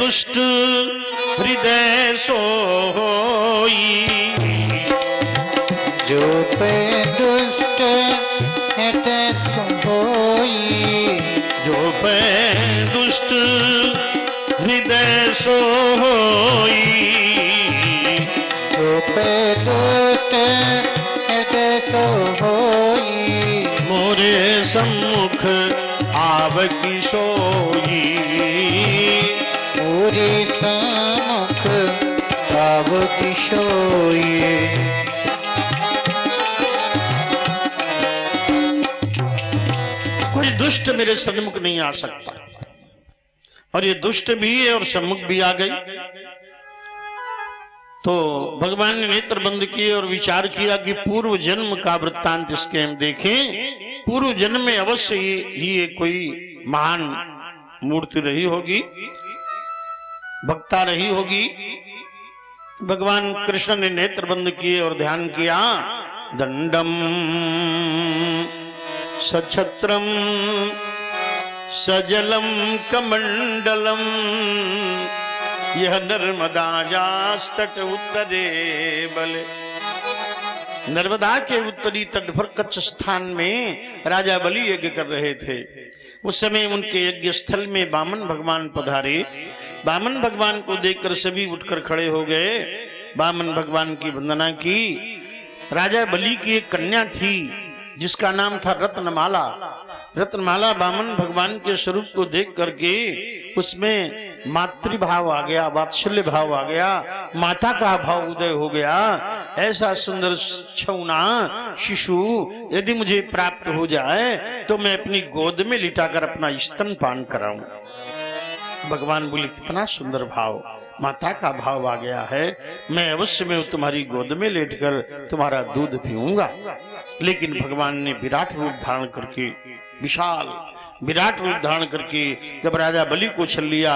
दुष्ट हृदय सोई, जो पे दुष्ट हृदय सोई, जो पे दुष्ट हृदय सोई, जो पे दुष्ट हृदय सोई, मोरे सम्मुख आव की सोई, पूरी सम्मुख आव की सोई। कोई दुष्ट मेरे सन्मुख नहीं आ सकता। और ये दुष्ट भी है और सम्मुख भी आ गई। तो भगवान ने नेत्र बंद किए और विचार किया कि पूर्व जन्म का वृत्तांत इसके हम देखें। पूर्व जन्म में अवश्य ही ये कोई महान मूर्ति रही होगी, भक्ता रही होगी। भगवान कृष्ण ने नेत्र बंद किए और ध्यान किया। दंडम सछत्रम सजलम कमंडलम, यह नर्मदाजास्तट उत्तरे बले। नर्मदा के उत्तरी तट पर कच्छ स्थान में राजा बलि यज्ञ कर रहे थे। उस समय उनके यज्ञ स्थल में वामन भगवान पधारे। वामन भगवान को देखकर सभी उठकर खड़े हो गए, वामन भगवान की वंदना की। राजा बलि की एक कन्या थी जिसका नाम था रत्नमाला। रत्नमाला वामन भगवान के स्वरूप को देख करके उसमें मातृभाव आ गया, वात्सल्य भाव आ गया, माता का भाव उदय हो गया। ऐसा सुंदर छौना शिशु यदि मुझे प्राप्त हो जाए तो मैं अपनी गोद में लिटाकर अपना स्तन पान कराऊं। भगवान बोले कितना सुंदर भाव, माता का भाव आ गया है, मैं अवश्य में तुम्हारी गोद में लेटकर तुम्हारा दूध पीऊंगा। लेकिन भगवान ने विराट रूप धारण करके, विशाल विराट रूप धारण करके जब राजा बलि को छल लिया,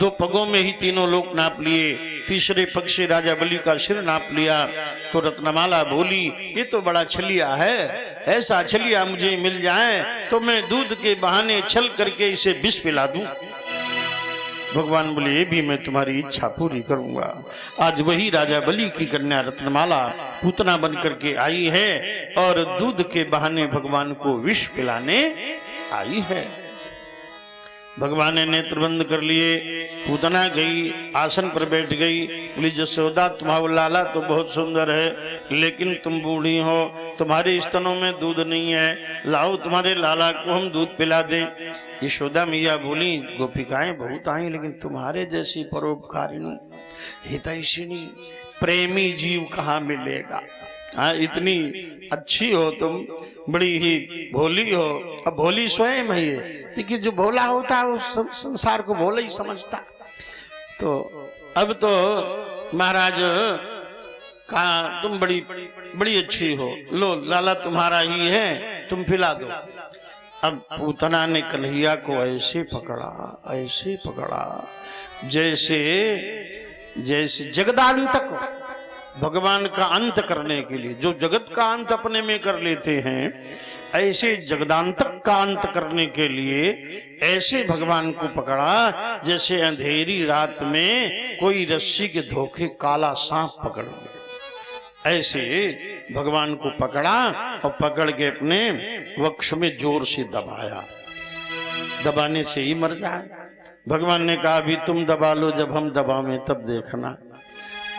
2 पगों में ही तीनों लोक नाप लिए, तीसरे पग से राजा बलि का सिर नाप लिया। तो रत्नमाला बोली ये तो बड़ा छलिया है, ऐसा छलिया मुझे मिल जाए तो मैं दूध के बहाने छल करके इसे विष पिला दूं। भगवान बोले ये भी मैं तुम्हारी इच्छा पूरी करूंगा। आज वही राजा बलि की कन्या रत्नमाला पूतना बन करके आई है और दूध के बहाने भगवान को विष पिलाने आई है। भगवान ने नेत्र बंद कर लिए, पूतना गई, आसन पर बैठ गई। बोली जसोदा तुम्हारा लाला तो बहुत सुंदर है, लेकिन तुम बूढ़ी हो, तुम्हारे स्तनों में दूध नहीं है, लाओ तुम्हारे लाला को हम दूध पिला दें। यशोदा मैया बोली गोपिकाएं बहुत आई, लेकिन तुम्हारे जैसी परोपकारिणी हितैषिणी प्रेमी जीव कहाँ मिलेगा। हाँ इतनी अच्छी हो तुम, बड़ी ही भोली हो। अब भोली स्वयं है ये, लेकिन जो भोला होता है वो संसार को भोला ही समझता। तो अब तो महाराज कहा तुम बड़ी बड़ी अच्छी हो, लो लाला तुम्हारा ही है, तुम पिला दो। अब पूतना ने कन्हैया को ऐसे पकड़ा जैसे जैसे जगदांतक भगवान का अंत करने के लिए, जो जगत का अंत अपने में कर लेते हैं, ऐसे जगदांतक का अंत करने के लिए ऐसे भगवान को पकड़ा जैसे अंधेरी रात में कोई रस्सी के धोखे काला सांप पकड़ ले। ऐसे भगवान को पकड़ा और पकड़ के अपने वक्ष में जोर से दबाया। दबाने से ही मर जाए। भगवान ने कहा अभी तुम दबा लो, जब हम दबावें तब देखना।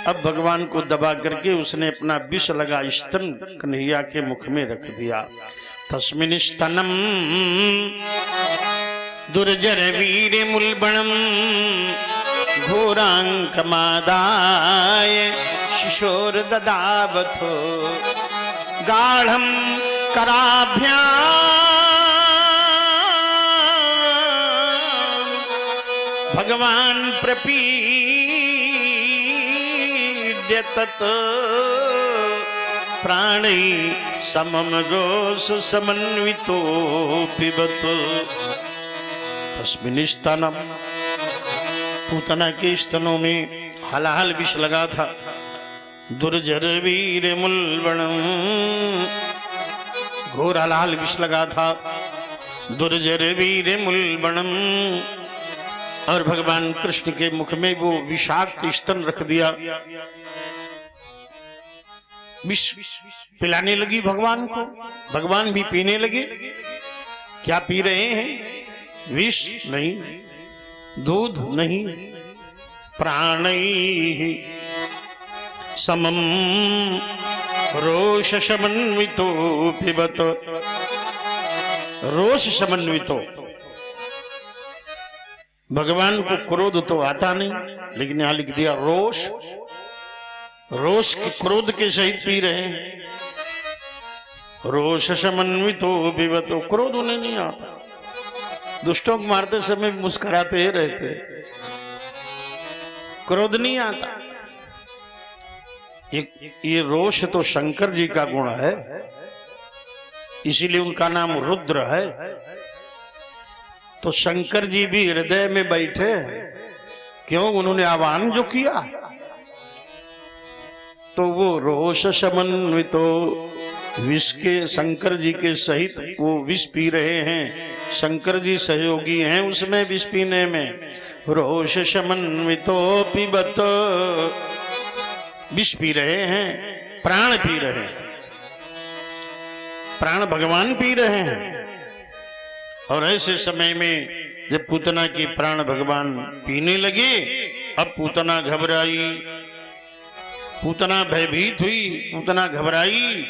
अब भगवान को दबा करके उसने अपना विष लगा स्तन कन्हैया के मुख में रख दिया। तस्मिन् स्तनम दुर्जर वीर मुलबणम घोरांकमादाय शिशोर ददावथो गाढ़म कराभ्याम भगवान प्रपीड्य तत् प्राणै समम रोष समन्वितो पिबत। तस्मिन् स्तनम, पूतना के स्तनों में हलाहल विष लगा था। दुर्जर वीर मुलबणम, घोर हलाहल विष लगा था। दुर्जर वीर मुलबणम और भगवान कृष्ण के मुख में वो विषाक्त स्तन रख दिया। विष पिलाने लगी भगवान को, भगवान भी पीने लगे। क्या पी रहे हैं? विष नहीं, दूध नहीं, प्राणैहि समम रोष समन्वितो पिबत। रोष समन्वितो, भगवान को क्रोध तो आता नहीं, लेकिन यहां लिख दिया रोष। रोष के क्रोध के सहित पी रहे हैं। रोष समन्वितो पिबतो, क्रोध उन्हें नहीं आता। दुष्टों को मारते समय मुस्कुराते ही रहते, क्रोध नहीं आता। ये रोष तो शंकर जी का गुण है, इसीलिए उनका नाम रुद्र है। तो शंकर जी भी हृदय में बैठे, क्यों? उन्होंने आह्वान जो किया, तो वो रोष समन्वितो विष के शंकर जी के सहित वो विष पी रहे हैं। शंकर जी सहयोगी हैं उसमें विष पीने में। रोष समन्वितो पिबत, विष पी रहे हैं, प्राण पी रहे हैं, प्राण भगवान पी रहे हैं। और ऐसे समय में जब पूतना के प्राण भगवान पीने लगे, अब पूतना घबराई, पूतना भयभीत हुई, पूतना घबराई।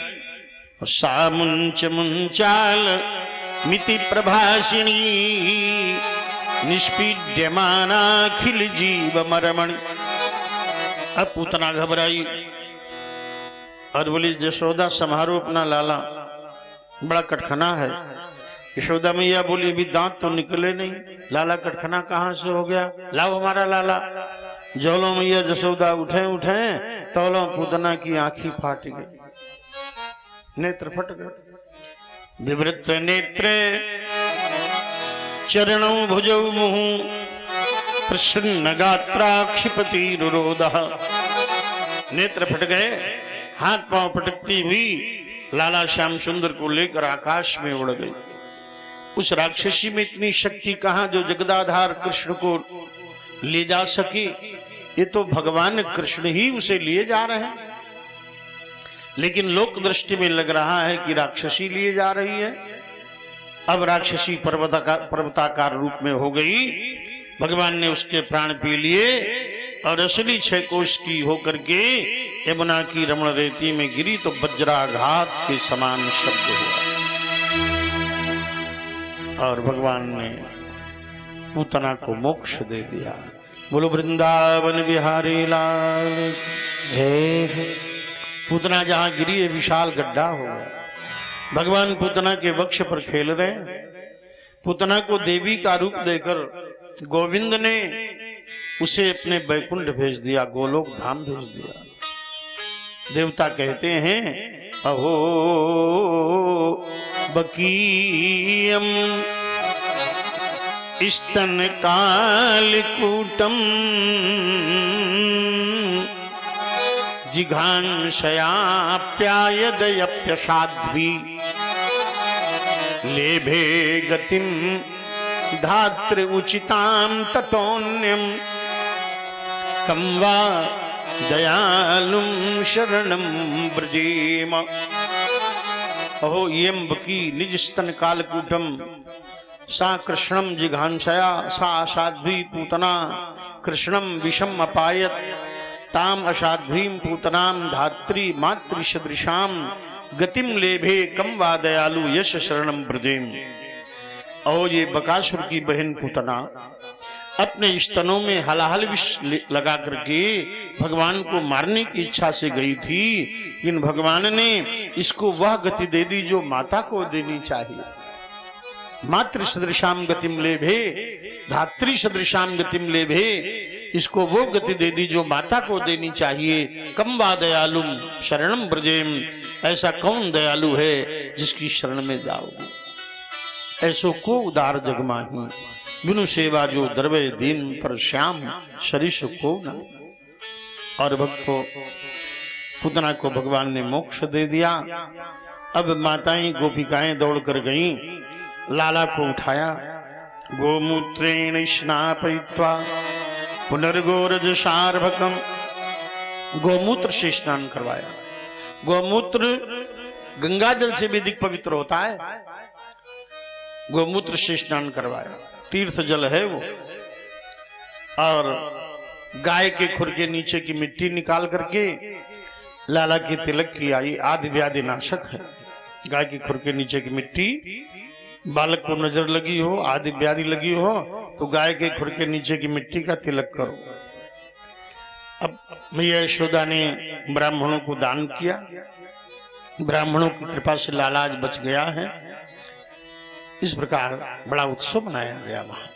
सा मुंच मुंचाल मिति प्रभाषिणी निष्पीड्यमानाखिल जीव मरमणि। अब पूतना घबराई और बोली, यशोदा संहारो अपना लाला, बड़ा कटखना है। यशोदा मैया बोली, अभी दांत तो निकले नहीं, लाला कटखना कहां से हो गया? लाओ हमारा लाला। जोलो मैया यशोदा उठे उठे, तौलो पूतना की आंखी फाट गई, नेत्र फट गए। विवृत नेत्रे चरणों भुजौ मुहु प्रसन्न गात्रा क्षिपति रुरोदः। नेत्र फट गए, हाथ पांव पटकती हुई लाला श्याम सुंदर को लेकर आकाश में उड़ गई। उस राक्षसी में इतनी शक्ति कहां जो जगदाधार कृष्ण को ले जा सके? ये तो भगवान कृष्ण ही उसे लिए जा रहे हैं, लेकिन लोक दृष्टि में लग रहा है कि राक्षसी लिए जा रही है। अब राक्षसी पर्वताकार रूप में हो गई। भगवान ने उसके प्राण पी लिए और असली 6 कोष की होकर के यमुना की रमण रेती में गिरी तो वज्राघात के समान शब्द हुआ और भगवान ने पूतना को मोक्ष दे दिया। बोलो वृंदावन बिहारी लाल जय। पूतना जहां गिरी है विशाल गड्ढा हो गया। भगवान पूतना के वक्ष पर खेल रहे हैं। पूतना को देवी का रूप देकर गोविंद ने उसे अपने बैकुंठ भेज दिया, गोलोक धाम भेज दिया। देवता कहते हैं, अहो बकीयम स्तन कालकूटम जिघांशयाप्यायदयप्यसाध्वी लेभे गतिम धात्र उचितां ततोन्यम कं वा दयालुं शरणं व्रजेम। अहो यम बकी निज स्तन कालकूटम सा कृष्णम जिघांसया सा असाध्वी पूतना कृष्णम विषम अपायत ताम असाध्वीं पूतनाम धात्री मातृ सदृशाम गतिम लेभे कम वा दयालु यश शरणम व्रजेम। और ये बकासुर की बहन पूतना अपने स्तनों में हलाहल विष लगा करके भगवान को मारने की इच्छा से गई थी, लेकिन भगवान ने इसको वह गति दे दी जो माता को देनी चाहिए। मातृ सदृशाम गतिम लेभे धात्री सदृशाम गतिम लेभे, इसको वो गति दे दी जो माता को देनी चाहिए। कम वा दयालुम शरणम ब्रजेम, ऐसा कौन दयालु है जिसकी शरण में जाओगे? ऐसो को उदार जगमाही बिनु सेवा जो द्रवे दीन पर श्याम शरीश को न। और भक्तों पूतना को भगवान ने मोक्ष दे दिया। अब माताएं गोपिकाएं दौड़ कर गईं, लाला को उठाया गोमूत्रेण स्नापयित्वा पुनर्गोरज सार्वकम, गोमूत्र से स्नान करवाया। गोमूत्र गंगा जल से भी अधिक पवित्र होता है। गोमूत्र से स्नान करवाया, तीर्थ जल है वो। और गाय के खुर के नीचे की मिट्टी निकाल करके लाला की तिलक किया। ये आदि व्याधि नाशक है। गाय के खुर के नीचे की मिट्टी, बालक को नजर लगी हो, आदि व्याधि लगी हो, तो गाय के खुर के नीचे की मिट्टी का तिलक करो। अब मैया यशोदा ने ब्राह्मणों को दान किया। ब्राह्मणों की कृपा से लाला आज बच गया है। इस प्रकार बड़ा उत्सव मनाया गया। वहां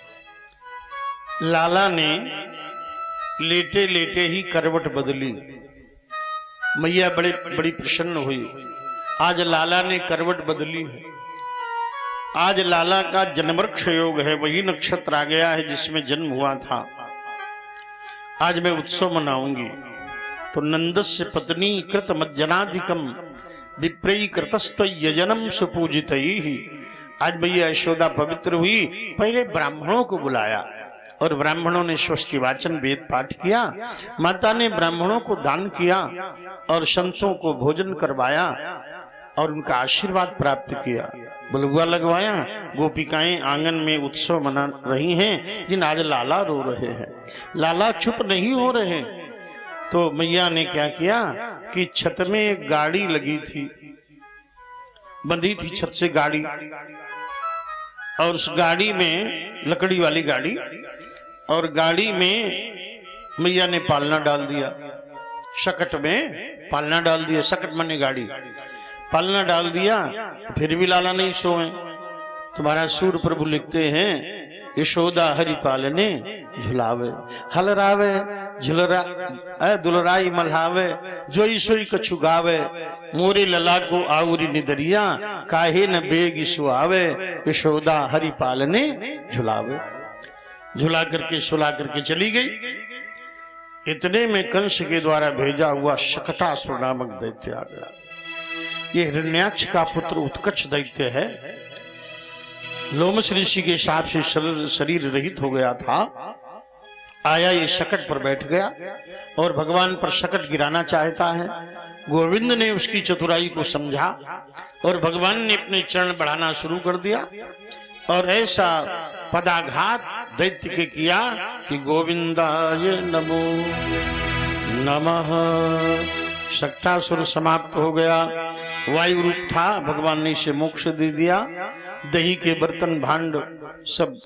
लाला ने लेटे लेटे ही करवट बदली। मैया बड़ी प्रसन्न हुई। आज लाला ने करवट बदली है। आज लाला का जन्मवृक्ष योग है, वही नक्षत्र आ गया है जिसमें जन्म हुआ था। आज मैं उत्सव मनाऊंगी। तो नंदस्य पत्नी कृत मज्जनाधिकम विप्रयी कृतस्त्व यजनम सुपूजित ही। आज भैया यशोदा पवित्र हुई। पहले ब्राह्मणों को बुलाया और ब्राह्मणों ने स्वस्ति वाचन वेद पाठ किया। माता ने ब्राह्मणों को दान किया और संतों को भोजन करवाया और उनका आशीर्वाद प्राप्त किया। बुलबुआ लगवाया। गोपिकाएं आंगन में उत्सव मना रही हैं, लेकिन आज लाला रो रहे हैं। लाला चुप नहीं हो रहे। तो मैया ने क्या किया कि छत में एक गाड़ी लगी थी, बंधी थी छत से गाड़ी, और उस गाड़ी में लकड़ी वाली गाड़ी, और गाड़ी में मैया ने पालना डाल दिया। शकट में पालना डाल दिया। शकट माने गाड़ी, पालना डाल दिया। फिर भी लाला नहीं सोए। तुम्हारा सूर प्रभु लिखते हैं, यशोदा हरि पालने झुलावे, हलरावे झुलरा दुलराई मल्हावे, जोई सोई कछु गावे, मोरे लला को आउरी निदरिया, काहे न बेग सुआवे, यशोदा हरि पालने झुलावे। झुला करके सुला करके चली गई। इतने में कंस के द्वारा भेजा हुआ शकटासुर नामक दैत्य आ गया। ये हिरण्याक्ष का पुत्र उत्कच दैत्य है। लोमस ऋषि के साप से शरीर रहित हो गया था। आया, ये शकट पर बैठ गया और भगवान पर शकट गिराना चाहता है। गोविंद ने उसकी चतुराई को समझा और भगवान ने अपने चरण बढ़ाना शुरू कर दिया और ऐसा पदाघात दैत्य के किया कि गोविंदाय नमो नमः। शकटासुर समाप्त हो गया। वायु रूप था, भगवान ने इसे मोक्ष दे दिया। दही के बर्तन भांड सब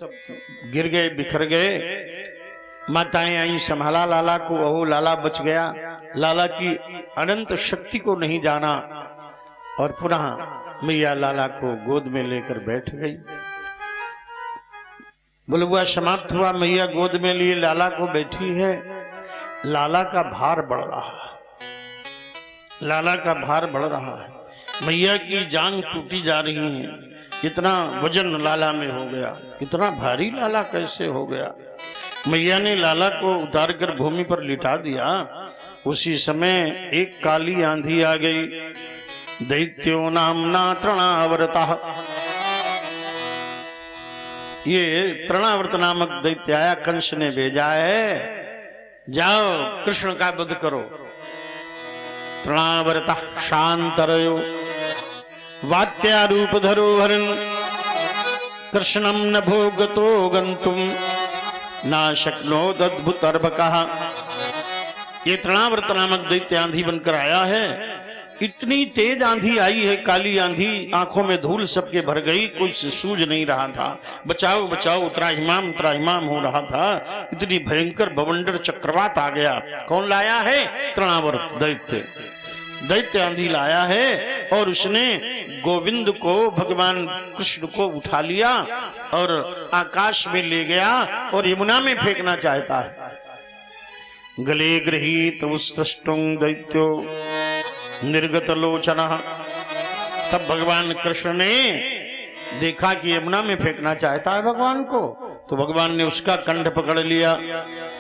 गिर गए, बिखर गए। माताएं आई, संभाला लाला को। ओह, लाला बच गया। लाला की अनंत शक्ति को नहीं जाना और पुनः मैया लाला को गोद में लेकर बैठ गई। बुलबुआ समाप्त हुआ। मैया गोद में लिए लाला को बैठी है। लाला का भार बढ़ रहा है। लाला का भार बढ़ रहा है। मैया की जांघ टूटी जा रही है। इतना वजन लाला में हो गया। इतना भारी लाला कैसे हो गया। मैया ने लाला को उतारकर भूमि पर लिटा दिया। उसी समय एक काली आंधी आ गई। दैत्यो नामना तृणावर्ता। ये तृणावर्त नामक दैत्य आया। कंस ने भेजा है, जाओ कृष्ण का वध करो। तृणावर्ता शांतरयो वात्या धरो हरन कृष्णम न भोगतो गंतुम ना शक्नोदद्भुतर्भकः। ये तृणावर्त नामक दैत्य आंधी बनकर आया है। इतनी तेज आंधी आई है, काली आंधी, आंखों में धूल सबके भर गई। कुछ सूझ नहीं रहा था। बचाओ बचाओ, त्राहिमाम हो रहा था। इतनी भयंकर बवंडर चक्रवात आ गया। कौन लाया है? तृणावर्त दैत्य। दैत्य आंधी लाया है और उसने गोविंद को, भगवान कृष्ण को उठा लिया और आकाश में ले गया और यमुना में फेंकना चाहता है। गले गृहीत उत्सृष्टुं दैत्यो निर्गत लोचना। तब भगवान कृष्ण ने देखा कि यमुना में फेंकना चाहता है भगवान को, तो भगवान ने उसका कंठ पकड़ लिया।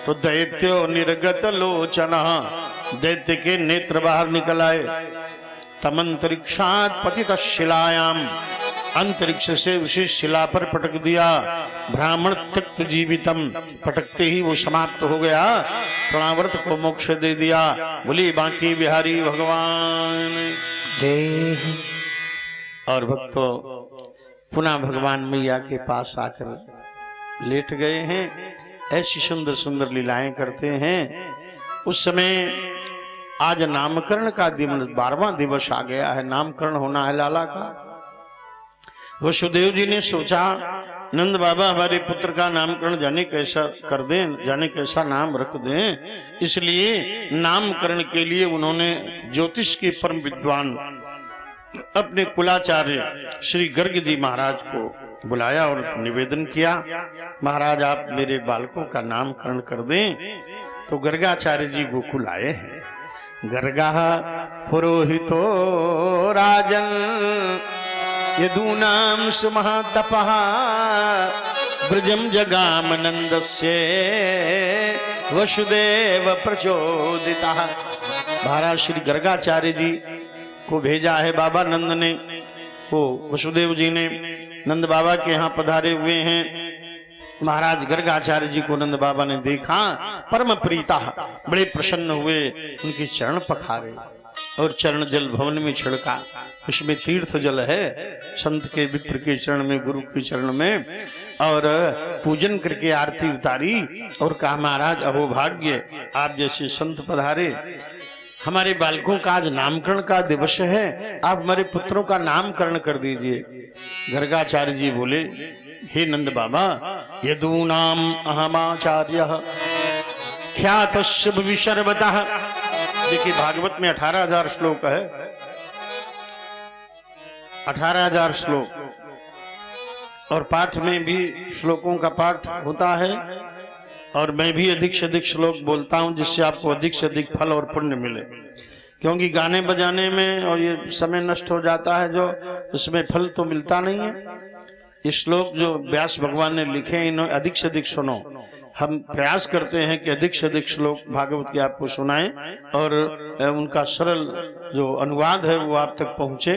तो दैत्यो निर्गत लोचना, दैत्य के नेत्र बाहर निकल आए। तमंतरिक्षात पतित शिलायाम अंतरिक्ष से उसे शिला पर पटक दिया। ब्राह्मण त्यक्त जीवितम, पटकते ही वो समाप्त हो गया। प्राणावर्त को मोक्ष दे दिया। बोली बांके बिहारी भगवान जय। और भक्तों पुनः भगवान मैया के पास आकर लेट गए हैं। ऐसी सुंदर सुंदर लीलाएं करते हैं। उस समय आज नामकरण का दिवस 12वां दिवस आ गया है। नामकरण होना है लाला का। वसुदेव जी ने सोचा नंद बाबा हमारे पुत्र का नामकरण जाने कैसा कर दें, जाने कैसा नाम रख दें। इसलिए नामकरण के लिए उन्होंने ज्योतिष के परम विद्वान अपने कुलाचार्य श्री गर्ग जी महाराज को बुलाया और निवेदन किया, महाराज आप मेरे बालकों का नामकरण कर दें। तो गर्गाचार्य जी गोकुल आए हैं। गर्गा पुरोहितो राजन यदूनां सुमहातपः ब्रजम जगाम नंदस्य वसुदेव प्रचोदितः। महाराज श्री गर्गाचार्य जी को भेजा है बाबा नंद ने। वो वसुदेव जी ने नंद बाबा के यहाँ पधारे हुए हैं। महाराज गर्गाचार्य जी को नंद बाबा ने देखा, परम प्रीता, बड़े प्रसन्न हुए। उनके चरण पखारे और चरण जल भवन में छिड़का। उसमें तीर्थ जल है, संत के विप्र के चरण में, गुरु के चरण में, और पूजन करके आरती उतारी और कहा महाराज अहोभाग्य आप जैसे संत पधारे। हमारे बालकों का आज नामकरण का दिवस है, आप हमारे पुत्रों का नामकरण कर दीजिए। गर्गाचार्य जी बोले हे नंद बाबा यदूनाम अहमाचार्य ख्यातस्य विशर्वतः। देखिए भागवत में 18,000 श्लोक है, 18,000 श्लोक, और पाठ में भी श्लोकों का पाठ होता है। और मैं भी अधिक से अधिक श्लोक बोलता हूं जिससे आपको अधिक से अधिक फल और पुण्य मिले। क्योंकि गाने बजाने में और ये समय नष्ट हो जाता है, जो उसमें फल तो मिलता नहीं है। ये श्लोक जो व्यास भगवान ने लिखे हैं इन्हें अधिक से अधिक सुनो। हम प्रयास करते हैं कि अधिक से अधिक श्लोक भागवत के आपको सुनाएं और उनका सरल जो अनुवाद है वो आप तक पहुंचे।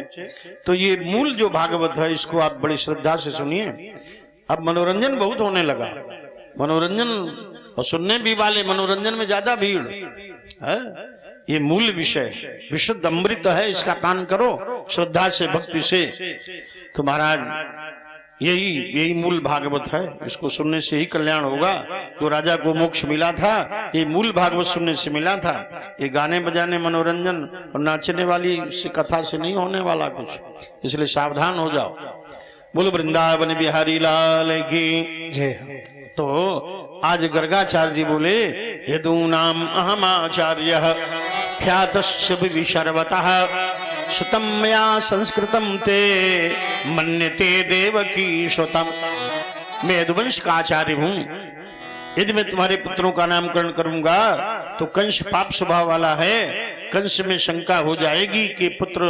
तो ये मूल जो भागवत है इसको आप बड़ी श्रद्धा से सुनिए। अब मनोरंजन बहुत होने लगा, मनोरंजन और सुनने भी वाले, मनोरंजन में ज्यादा भीड़ है। ये मूल विषय विशुद्ध अमृत है, इसका पान करो श्रद्धा से, भक्ति से। तो महाराज यही मूल भागवत है, इसको सुनने से ही कल्याण होगा। जो राजा को मोक्ष मिला था ये मूल भागवत सुनने से मिला था। ये गाने बजाने, मनोरंजन और नाचने वाली कथा से नहीं होने वाला कुछ, इसलिए सावधान हो जाओ। बोलो वृंदावन बिहारी लाल की जय। तो आज गर्गाचार्य जी बोले यदूनाम अहमाचार्य ख्यातस्य विशर्वतः श्रुतं मया संस्कृतं ते मन्यते देवकी श्रुतम्। मैं यदुवंश का आचार्य हूं। यदि मैं तुम्हारे पुत्रों का नामकरण करूंगा तो कंस पाप स्वभाव वाला है, कंस में शंका हो जाएगी कि पुत्र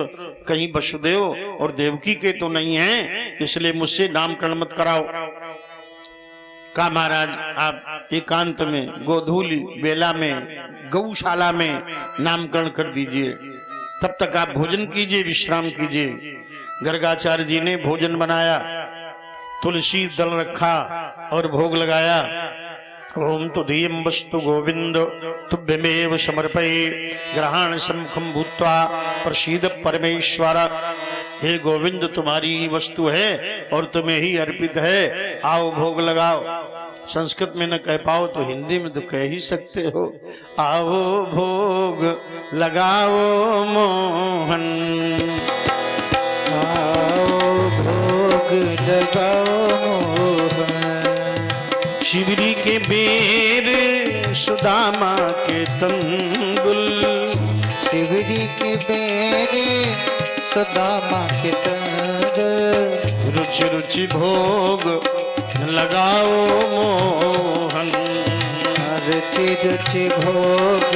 कहीं वसुदेव और देवकी के तो नहीं है, इसलिए मुझसे नामकरण मत कराओ। का महाराज आप एकांत में गोधूली बेला में गौशाला में नामकरण कर दीजिए, तब तक आप भोजन कीजिए, विश्राम कीजिए। गर्गाचार्य जी ने भोजन बनाया, तुलसी दल रखा और भोग लगाया। ओम तुदीयं वस्तु गोविंद तुभ्यमेव समर्पये ग्रहण सम्मुखं भूत्वा प्रसीद परमेश्वर। हे गोविंद तुम्हारी ही वस्तु है और तुम्हें ही अर्पित है, आओ भोग लगाओ। संस्कृत में न कह पाओ तो हिंदी में तो कह ही सकते हो, आओ भोग लगाओ मोहन, आओ भोग लगाओ मोहन। शिवरी के बेर सुदामा के तंगुल, शिवरी के बेरे सुदामा के तंगुल। रुचि रुचि भोग लगाओ मोहन, रुचि रुचि भोग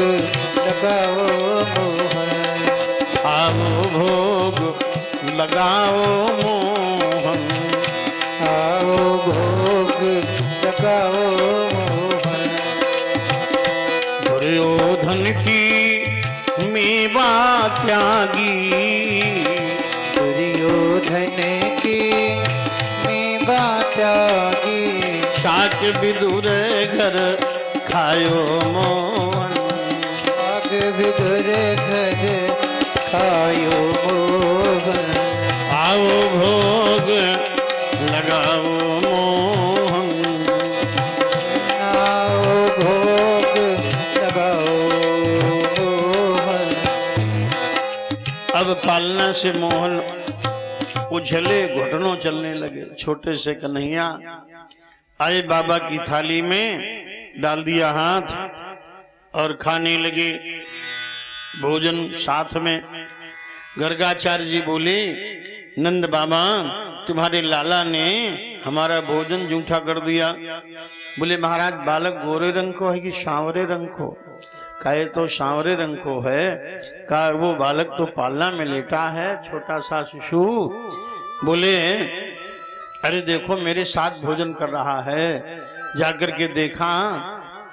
लगाओ मोहन। आओ भोग लगाओ मोहन, आओ भोग लगाओ मोहन। दुर्योधन की मेवा त्यागी, दुर्योधन की त्यागी शाक विदुर घर खायो मोहन शाक विदुर घर खायो मोहन आओ भोग लगाओ मोहन आओ भोग लगाओ मोहन। अब पालना से मोहन उछले घुटनों चलने लगे। छोटे से कन्हैया आए, बाबा की थाली में डाल दिया हाथ और खाने लगे भोजन साथ में। गर्गाचार्य जी बोले, नंद बाबा तुम्हारे लाला ने हमारा भोजन जूठा कर दिया। बोले महाराज बालक गोरे रंग को है कि सांवरे रंग को? कहे तो सांवरे रंग को है। कहा वो बालक तो पालना में लेटा है, छोटा सा शिशु। बोले अरे देखो मेरे साथ भोजन कर रहा है। जाकर के देखा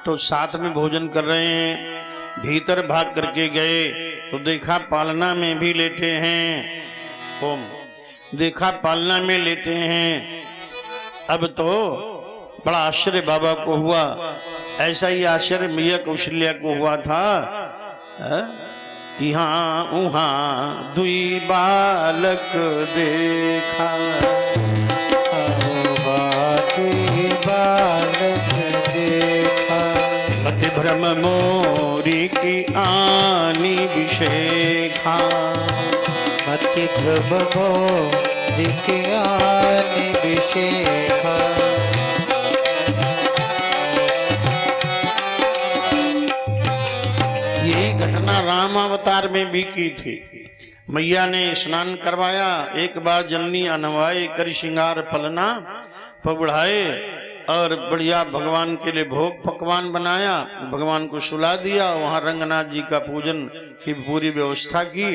तो साथ में भोजन कर रहे हैं। भीतर भाग करके गए तो देखा पालना में भी लेटे हैं। ओम देखा पालना में लेटे हैं। अब तो बड़ा आश्चर्य बाबा को हुआ। ऐसा ही आश्चर्य मैया कौशल्या को हुआ था। यहाँ उहाँ दुई बालक देखा, दुई बालक देखा, मति भ्रम मोरी की आनी विशेखा, मति भ्रम मोरी की आनी विशेखा। यही घटना राम अवतार में भी की थी। मैया ने स्नान करवाया, एक बार जननी अनवाए कर श्रृंगार फलना पबढ़ाए और बढ़िया भगवान के लिए भोग पकवान बनाया, भगवान को सुला दिया। वहां रंगनाथ जी का पूजन की पूरी व्यवस्था की।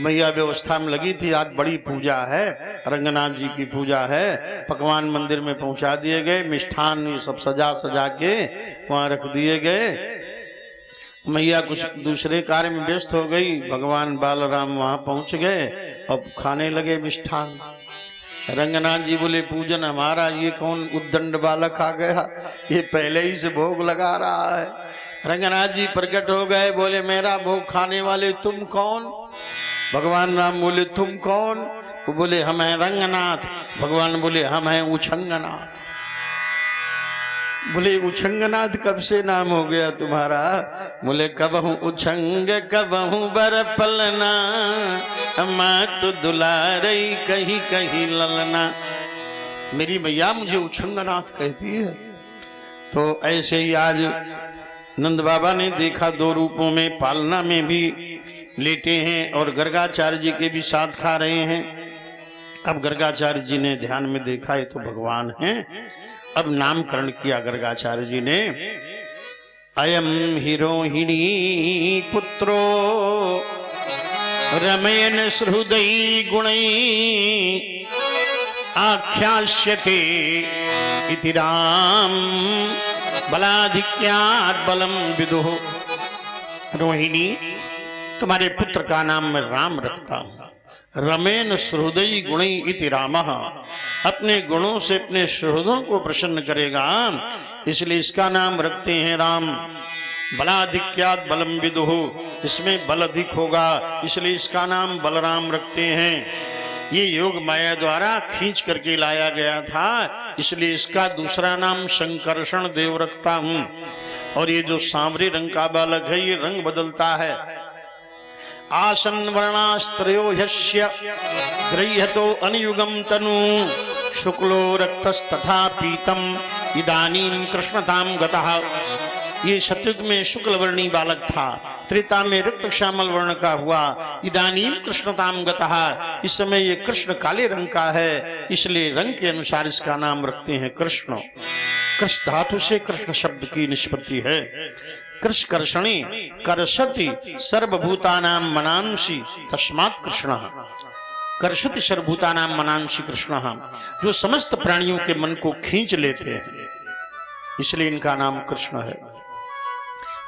मैया व्यवस्था में लगी थी। आज बड़ी पूजा है, रंगनाथ जी की पूजा है। पकवान मंदिर में पहुंचा दिए गए, मिष्ठान ये सब सजा सजा के वहां रख दिए गए। मैया कुछ दूसरे कार्य में व्यस्त हो गई। भगवान बालराम वहां पहुंच गए और खाने लगे मिष्ठान। रंगनाथ जी बोले पूजन हमारा, ये कौन उद्दंड बालक आ गया, ये पहले ही से भोग लगा रहा है। रंगनाथ जी प्रकट हो गए, बोले मेरा भोग खाने वाले तुम कौन? भगवान राम बोले तुम कौन? वो बोले हम हैं रंगनाथ। भगवान बोले हम हैं उछंगनाथ। बोले उछंगनाथ कब से नाम हो गया तुम्हारा? बोले कब हूँ उछंग कब हूँ बर पलना, माँ तो दुलारई कहीं कहीं ललना। मेरी मैया मुझे उछंगनाथ कहती है। तो ऐसे ही आज नंद बाबा ने देखा दो रूपों में, पालना में भी लेटे हैं और गर्गाचार्य जी के भी साथ खा रहे हैं। अब गर्गाचार्य जी ने ध्यान में देखा ये तो भगवान हैं। अब नामकरण किया गर्गाचार्य जी ने, अयम हिरोहिणी पुत्रो रमयन सहृदयी गुणै आख्यास्यते इति राम बलाधिक्यात् बलम विदुः। रोहिणी तुम्हारे पुत्र का नाम मैं राम रखता हूं। रमेन सहृदयी गुणै इति रामः, अपने गुणों से अपने सहृदयों को प्रसन्न करेगा, इसलिए इसका नाम रखते हैं राम। बलाधिक्यात् बलम विदुः, इसमें बल अधिक होगा इसलिए इसका नाम बलराम रखते हैं। ये योग माया द्वारा खींच करके लाया गया था, इसलिए इसका दूसरा नाम शंकर्षण देव रखता हूं। और ये जो सांवरे रंग का बालक है ये रंग बदलता है। आसन वर्णास्त्रयो ह्यस्य गृह्यतो अनुयुगम तनु, शुक्लो रक्तस्तथा पीतम इदानीं कृष्णताम गतः। ये सतयुग में शुक्ल वर्णी बालक था, त्रेता में रक्त श्यामल वर्ण का हुआ, इदानीं कृष्णताम गतः, इस समय ये कृष्ण काले रंग का है, इसलिए रंग के अनुसार इसका नाम रखते हैं कृष्ण। कृष्ण धातु से कृष्ण शब्द की निष्पत्ति है। कृष्ण कर्षणी कर्षति सर्वभूतानां मनांसि तस्मात् कृष्णः। कर्षति सर्वभूतानां मनांसि कृष्णः, जो समस्त प्राणियों के मन को खींच लेते हैं, इसलिए इनका नाम कृष्ण है।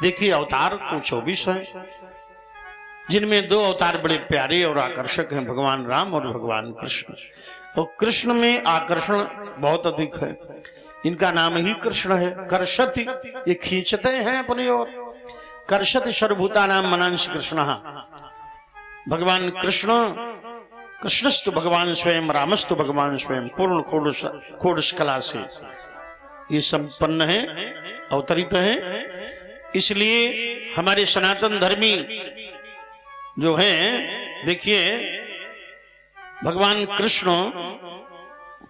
देखिए अवतार तो 24 हैं, जिनमें 2 अवतार बड़े प्यारे और आकर्षक हैं, भगवान राम और भगवान कृष्ण। और कृष्ण में आकर्षण बहुत अधिक है। इनका नाम ही कृष्ण है। कर्षति, ये खींचते हैं अपनी ओर। कर्षति सर्वभूता नाम मनांश कृष्ण। भगवान कृष्ण, कृष्णस्तु भगवान स्वयं, रामस्तु भगवान स्वयं, पूर्ण खोडश कला से ये संपन्न है, अवतरित है। इसलिए हमारे सनातन धर्मी जो हैं, देखिए भगवान कृष्ण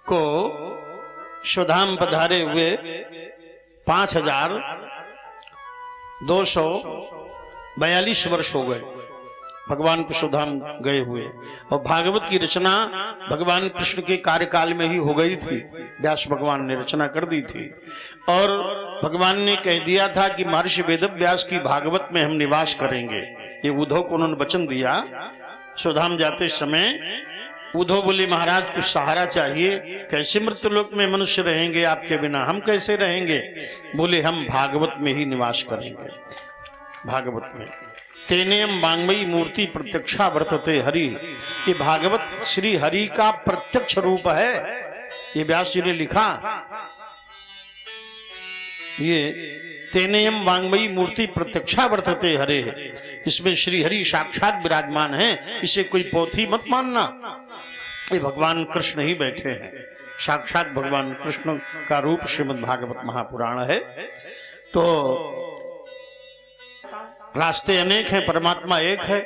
को स्वधाम पधारे हुए 5242 वर्ष हो गए भगवान को स्वधाम गए हुए। और भागवत की रचना भगवान कृष्ण के कार्यकाल में ही हो गई थी। व्यास भगवान ने रचना कर दी थी और भगवान ने कह दिया था कि महर्षि वेदव्यास की भागवत में हम निवास करेंगे। ये उद्धव को उन्होंने वचन दिया। स्वधाम जाते समय उद्धव बोले, महाराज कुछ सहारा चाहिए, कैसे मृत्युलोक में मनुष्य रहेंगे आपके बिना, हम कैसे रहेंगे? बोले हम भागवत में ही निवास करेंगे। भागवत में तेनेम वांग्मयी मूर्ति प्रत्यक्षा वर्तते हरि। ये भागवत श्री हरि का प्रत्यक्ष रूप है। ये व्यास जी ने लिखा, ये तेनेयम वांग्मयी मूर्ति प्रत्यक्षा वर्तते हरे है। इसमें श्री हरि साक्षात विराजमान है, इसे कोई पोथी मत मानना। ये भगवान कृष्ण ही बैठे हैं, साक्षात भगवान कृष्ण का रूप श्रीमद् भागवत महापुराण है। तो रास्ते अनेक हैं, परमात्मा एक है।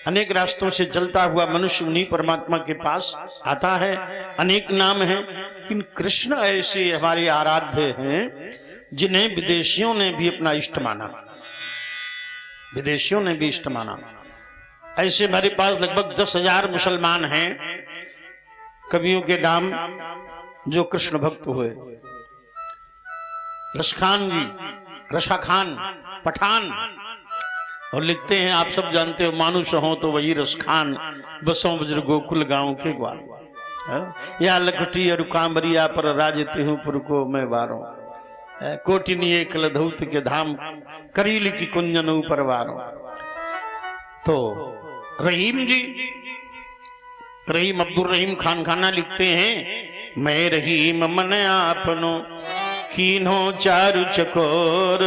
अनेक रास्तों से चलता हुआ मनुष्य उन्हीं परमात्मा के पास आता है। अनेक नाम हैं, लेकिन कृष्ण ऐसे हमारे आराध्य हैं जिन्हें विदेशियों ने भी अपना इष्ट माना। विदेशियों ने भी इष्ट माना। ऐसे हमारे पास लगभग 10,000 मुसलमान हैं, कवियों के नाम जो कृष्ण भक्त हुए। रसखान जी, रशा खान, पठान, और लिखते हैं, आप सब जानते हो, मानुष हो तो वही रसखान, बसों बज्र गोकुल गांव के ग्वाल। या लखटी और कांबरिया पर राजते हूँ पुर को मैं वारों, कोटिनिये कलधौत के धाम, करील की कुंजन ऊपर वारों। तो रहीम जी, रहीम अब्दुल रहीम खान खाना लिखते हैं, मैं रहीम मन आपनो कीन्हो चारु चकोर,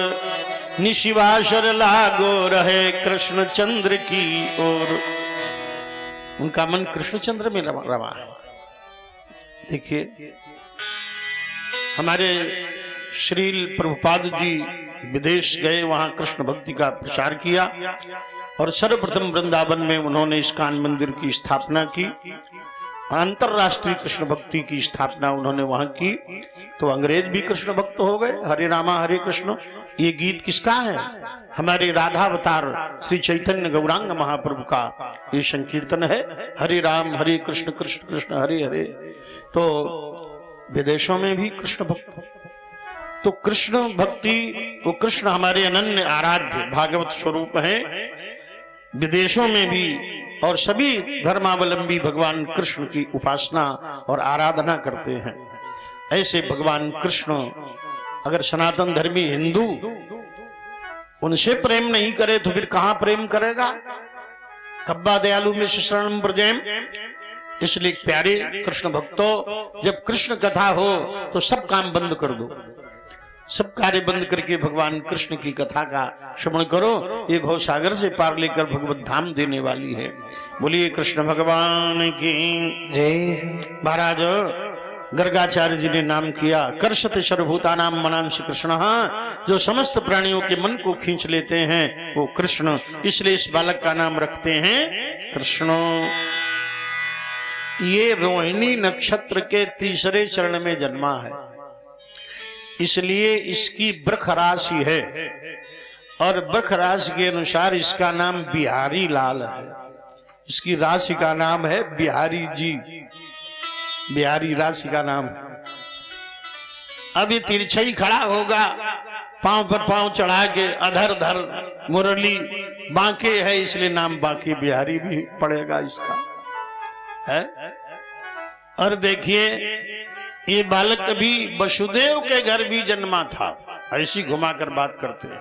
निशिवाशर लागो रहे कृष्ण चंद्र की ओर। उनका मन कृष्ण चंद्र में रवा है। देखिए हमारे श्रील प्रभुपाद जी विदेश गए, वहां कृष्ण भक्ति का प्रचार किया और सर्वप्रथम वृंदावन में उन्होंने इस्कान मंदिर की स्थापना की। अंतरराष्ट्रीय कृष्ण भक्ति की स्थापना उन्होंने वहां की। तो अंग्रेज भी कृष्ण भक्त हो गए। हरे रामा हरे कृष्ण, ये गीत किसका है? हमारे राधावतार श्री चैतन्य गौरांग महाप्रभु का ये संकीर्तन है, हरे राम हरे कृष्ण कृष्ण कृष्ण हरे हरे। तो विदेशों में भी कृष्ण भक्त। तो कृष्ण भक्ति, वो कृष्ण हमारे अनन्य आराध्य भागवत स्वरूप है। विदेशों में भी और सभी धर्मावलंबी भगवान कृष्ण की उपासना और आराधना करते हैं। ऐसे भगवान कृष्ण अगर सनातन धर्मी हिंदू उनसे प्रेम नहीं करे तो फिर कहां प्रेम करेगा? कब्बा दयालु में शरणम ब्रजेम। इसलिए प्यारे कृष्ण भक्तों, जब कृष्ण कथा हो तो सब काम बंद कर दो, सब कार्य बंद करके भगवान कृष्ण की कथा का श्रवण करो। ये भवसागर से पार लेकर भगवत धाम देने वाली है। बोलिए कृष्ण भगवान की जय। महाराज गर्गाचार्य जी ने नाम किया, कर्षते सर्वभूतानां मनांसि कृष्ण। जो समस्त प्राणियों के मन को खींच लेते हैं वो कृष्ण, इसलिए इस बालक का नाम रखते हैं कृष्ण। ये रोहिणी नक्षत्र के तीसरे चरण में जन्मा है, इसलिए इसकी वृक्ष राशि है और वृक्ष राशि के अनुसार इसका नाम बिहारी लाल है। इसकी राशि का नाम है बिहारी जी, बिहारी राशि का नाम है। अब ये तिरछा ही खड़ा होगा, पांव पर पांव चढ़ा के, अधर धर मुरली बांके है, इसलिए नाम बांके बिहारी भी पड़ेगा इसका है। और देखिए ये बालक कभी वसुदेव के घर भी जन्मा था, ऐसी घुमाकर बात करते हैं।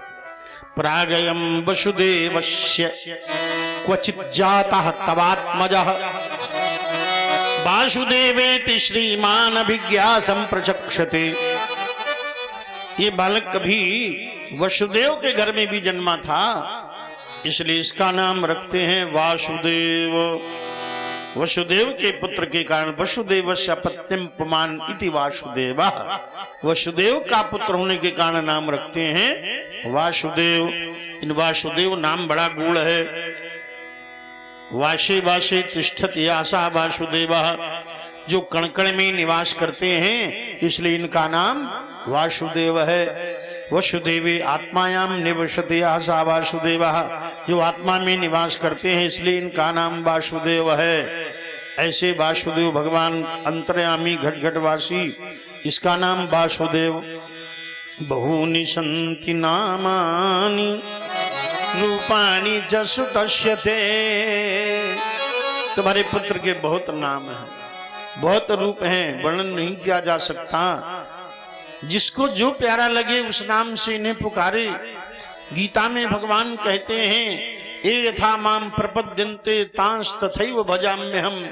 प्रागयम वसुदेवस्य क्वचित जातः तवात्मजः वासुदेवेति श्रीमान अभिज्ञा संप्रचक्षते। ये बालक कभी वसुदेव के घर में भी जन्मा था, इसलिए इसका नाम रखते हैं वासुदेव। वसुदेव के पुत्र के कारण वसुदेवस्य अपत्यम पुमान इति वासुदेवा। वसुदेव का पुत्र होने के कारण नाम रखते हैं वासुदेव। इन वासुदेव नाम बड़ा गूढ़ है। वाशे वाशे तिष्ठति आशा वासुदेवा, जो कणकण में निवास करते हैं इसलिए इनका नाम वासुदेव है। वसुदेवे आत्मायाम निवसते आशा वासुदेवा, जो आत्मा में निवास करते हैं इसलिए इनका नाम वासुदेव है। ऐसे वासुदेव भगवान अंतर्यामी घटघटवासी, इसका नाम वासुदेव। बहूनि सन्ति नामानि रूपाणि च सुतस्यते। तुम्हारे पुत्र के बहुत नाम हैं, बहुत रूप हैं, वर्णन नहीं किया जा सकता। जिसको जो प्यारा लगे उस नाम से इन्हें पुकारे। गीता में भगवान कहते हैं ए यथा माम प्रपद्यन्ते तांस तथैव भजाम्यहम्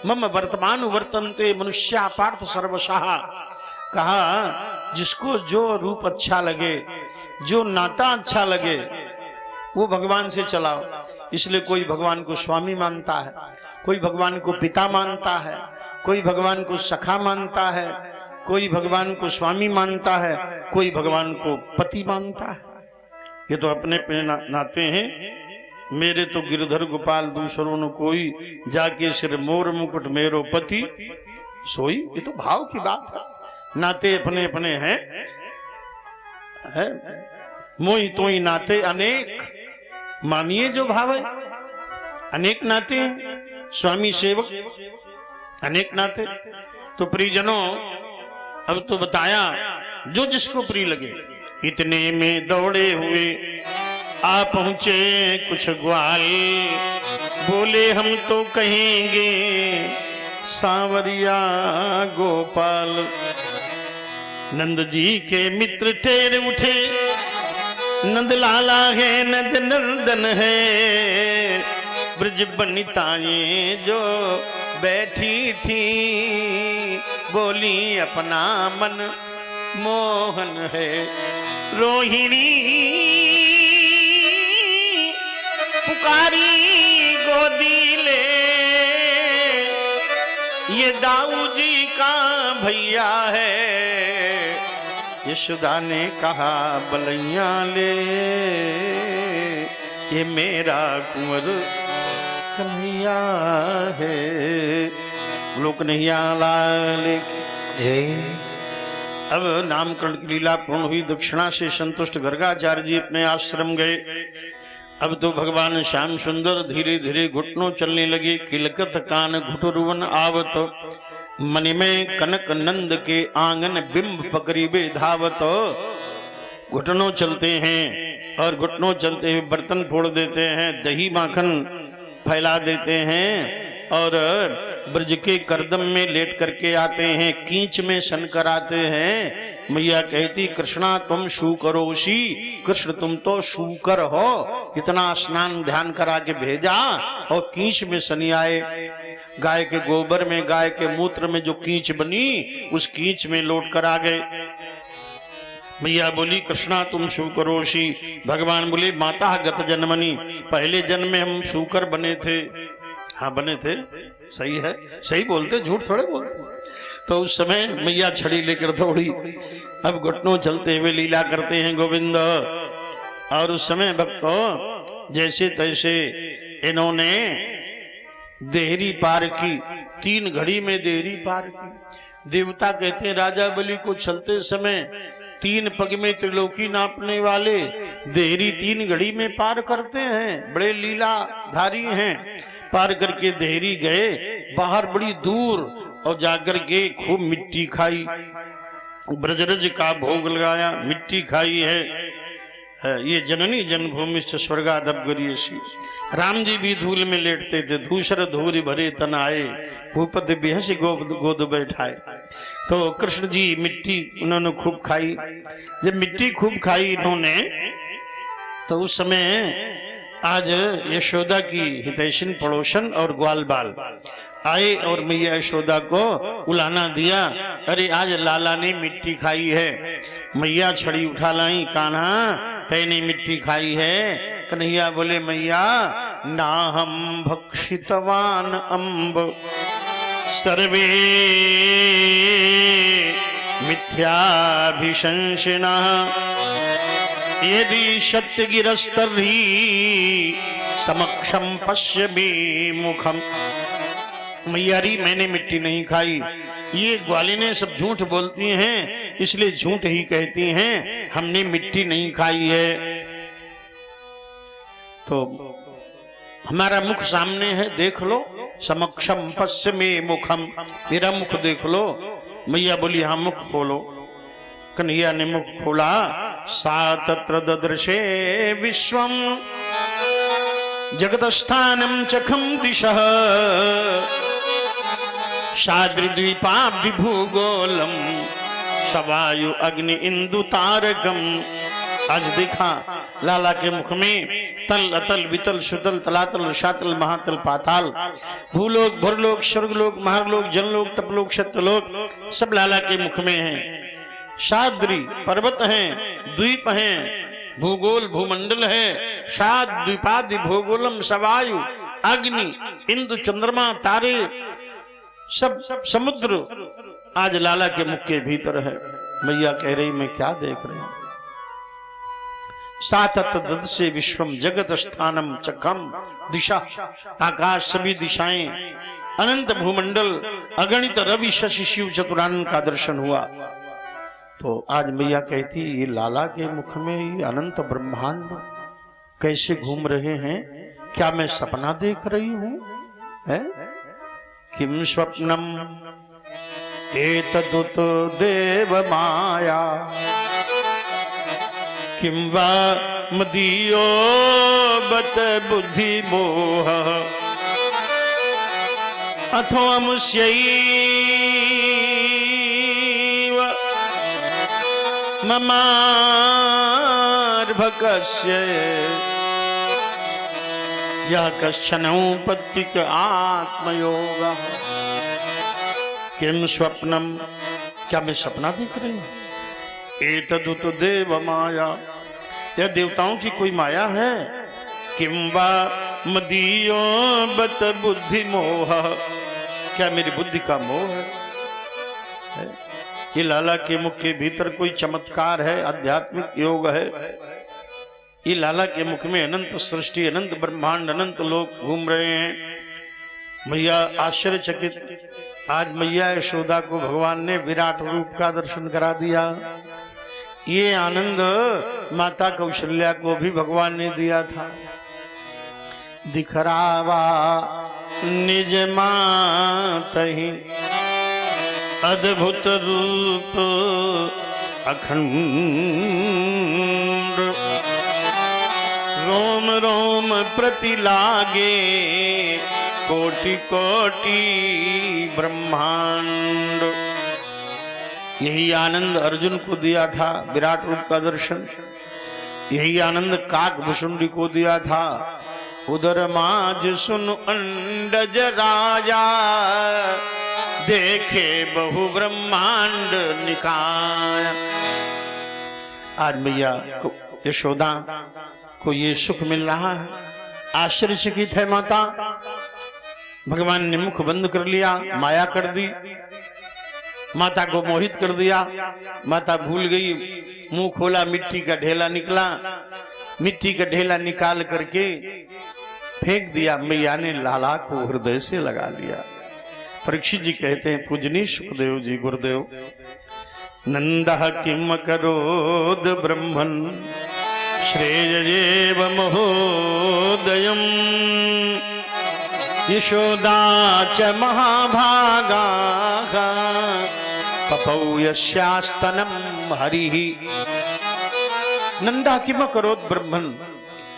मम वर्तमान वर्तन्ते मनुष्या पार्थ सर्वशः। कहा जिसको जो रूप अच्छा लगे, जो नाता अच्छा लगे, वो भगवान से चलाओ। इसलिए कोई भगवान को स्वामी मानता है, कोई भगवान को पिता मानता है, कोई भगवान को सखा मानता है, कोई भगवान को स्वामी मानता है, कोई भगवान को पति मानता है। ये तो अपने पे नाते हैं। मेरे तो गिरधर गोपाल दूसरों न कोई, जाके सिर मोर मुकुट मेरो पति सोई। ये तो भाव की बात है। नाते अपने अपने हैं है? मोई तोई नाते अनेक, मानिए जो भाव है। अनेक नाते हैं, स्वामी सेवक अनेक नाते। तो प्रियजनों, अब तो बताया जो जिसको प्रिय लगे। इतने में दौड़े हुए आ पहुंचे कुछ ग्वाल, बोले हम तो कहेंगे सांवरिया गोपाल। नंद जी के मित्र ठहर उठे, नंद लाला है नंद नंदन है, ब्रज बनिताएं जो बैठी थी, बोली अपना मन मोहन है। रोहिणी पुकारी गोदी ले, ये दाऊ जी का भैया है। यशोदा ने कहा बलैया ले, ये मेरा कुंवर कन्हैया है। लोक नैया लाल जय। अब नामकरण की लीला पूर्ण हुई। दक्षिणा से संतुष्ट गर्गाचार्य जी अपने आश्रम गए। अब तो भगवान श्याम सुंदर धीरे धीरे घुटनों चलने लगे। किलकत कान घुटुरुवन आवत, मणिमय कनक नंद के आंगन बिंब पकड़ीबे धावत। घुटनों चलते हैं और घुटनों चलते हुए बर्तन फोड़ देते हैं, दही माखन फैला देते हैं और ब्रज के करदम में लेट करके आते हैं, कींच में सन कर आते हैं। मैया कहती कृष्णा तुम शू करोशी, कृष्ण तुम तो शूकर हो। इतना स्नान ध्यान करा के भेजा और कींच में सनी आए। गाय के गोबर में, गाय के मूत्र में जो कींच बनी, उस कींच में लौट कर आ गए। मैया बोली कृष्णा तुम शूकरोशी। भगवान बोले माता गत जन्मनी, पहले जन्म में हम शूकर बने थे। हाँ बने थे, सही है, सही बोलते, झूठ थोड़े बोलते। तो उस समय मैया छड़ी लेकर दौड़ी। अब घुटनों चलते हुए लीला करते हैं गोविंद। और उस समय भक्तों जैसे तैसे इन्होंने देहरी पार की, 3 घड़ी में देहरी पार की। देवता कहते हैं राजा बलि को चलते समय 3 पग में त्रिलोकी नापने वाले देहरी 3 घड़ी में पार करते हैं, बड़े लीलाधारी हैं। पार करके देहरी गए, बाहर बड़ी दूर, और जाकर के खूब मिट्टी खाई, ब्रजरज का भोग लगाया, मिट्टी खाई है। ये जननी जन्मभूमि स्वर्गादप गरीयसी। राम जी भी धूल में लेटते थे, धूसर धूरी भरे तन आए, भूपति बेहस गोद बैठाए। तो कृष्ण जी मिट्टी उन्होंने खूब खाई। जब मिट्टी खूब खाई इन्होंने, तो उस समय आज यशोदा की हितैषिन पड़ोसन और ग्वाल बाल आए और मैया यशोदा को उलाना दिया। अरे आज लाला ने मिट्टी खाई है। मैया छड़ी उठा लाई, कान्हा तैने मिट्टी खाई है। कन्हैया बोले मैया ना हम भक्षितवान अम्ब सर्वे मिथ्याभिशंसिनः यदि सत्य गिरस्तर्हि समक्षम पश्य मे मुखम। मैयारी मैंने मिट्टी नहीं खाई, ये ग्वालिने सब झूठ बोलती हैं इसलिए झूठ ही कहती हैं, हमने मिट्टी नहीं खाई है। तो हमारा मुख सामने है, देख लो। समक्षम पश्य मे मुखम, मेरा मुख देख लो। मैया बोली हाँ मुख खोलो। कन्हैया ने मुख खोला। सा तत्र ददृशे विश्वम जगतस्थानम चखम दिशः शाद्रिद्वीपाब्धि भूगोलम सवायु अग्नि इंदु तारकम। आज देखा लाला के मुख में तल अतल वितल सुतल तलातल शातल महातल पाताल भूलोक भरलोक स्वर्गलोक महालोक जनलोक तपलोक सत्यलोक सब लाला के मुख में है। शाद्री पर्वत हैं, द्वीप हैं, भूगोल भूमंडल है। शाद द्वीपादि भूगोलम सवायु अग्नि इंदु चंद्रमा तारे सब समुद्र आज लाला के मुख के भीतर है। मैया कह रही मैं क्या देख रही हूं। सातत ददसे विश्वम जगत स्थानम चखम दिशा, आकाश सभी दिशाएं अनंत भूमंडल अगणित रवि शशि शिव चतुरानन का दर्शन हुआ। तो आज मैया कहती ये लाला के मुख में ये अनंत ब्रह्मांड कैसे घूम रहे हैं, क्या मैं सपना देख रही हूं? है किम स्वप्नम एतदुत देव माया किं वा मदीयो बत बुद्धि मोह अथो मुष्यैव ममार्भकस्य यः कश्चन उपत्तिक आत्मयोगः। किम स्वप्नम, क्या मैं सपना देख रही हूं? एतदुत देव माया, यह देवताओं की कोई माया है। किम वा मदीयो बत बुद्धि मोह, क्या मेरी बुद्धि का मोह है? ये लाला के मुख के भीतर कोई चमत्कार है, आध्यात्मिक योग है। ये लाला के मुख में अनंत सृष्टि अनंत ब्रह्मांड अनंत लोग घूम रहे हैं। मैया आश्चर्यचकित। आज मैया यशोदा को भगवान ने विराट रूप का दर्शन करा दिया। ये आनंद माता कौशल्या को भी भगवान ने दिया था। दिखरावा निज मातहि अद्भुत रूप अखंड रोम रोम प्रति लागे कोटि कोटि ब्रह्मांड। यही आनंद अर्जुन को दिया था विराट रूप का दर्शन। यही आनंद काकभुषुंडी को दिया था। उदर माज सुन अंडज राजा देखे बहु ब्रह्मांड निकाय। आज मैया को यशोदा को ये सुख मिल रहा है। आश्चर्यचकित है माता। भगवान ने मुख बंद कर लिया, माया कर दी, माता को मोहित कर दिया। माता भूल गई, मुंह खोला, मिट्टी का ढेला निकला। मिट्टी का ढेला निकाल करके फेंक दिया। मैया ने लाला को हृदय से लगा लिया। परीक्षित जी कहते हैं पूजनीय सुखदेव जी गुरुदेव, नंदः किम करोद ब्रह्मन् श्रेयजेव महोदयम् यशोदा च महाभागा पपौ यस्यास्तनम हरिः। नंदा किम करोद ब्रह्मन्,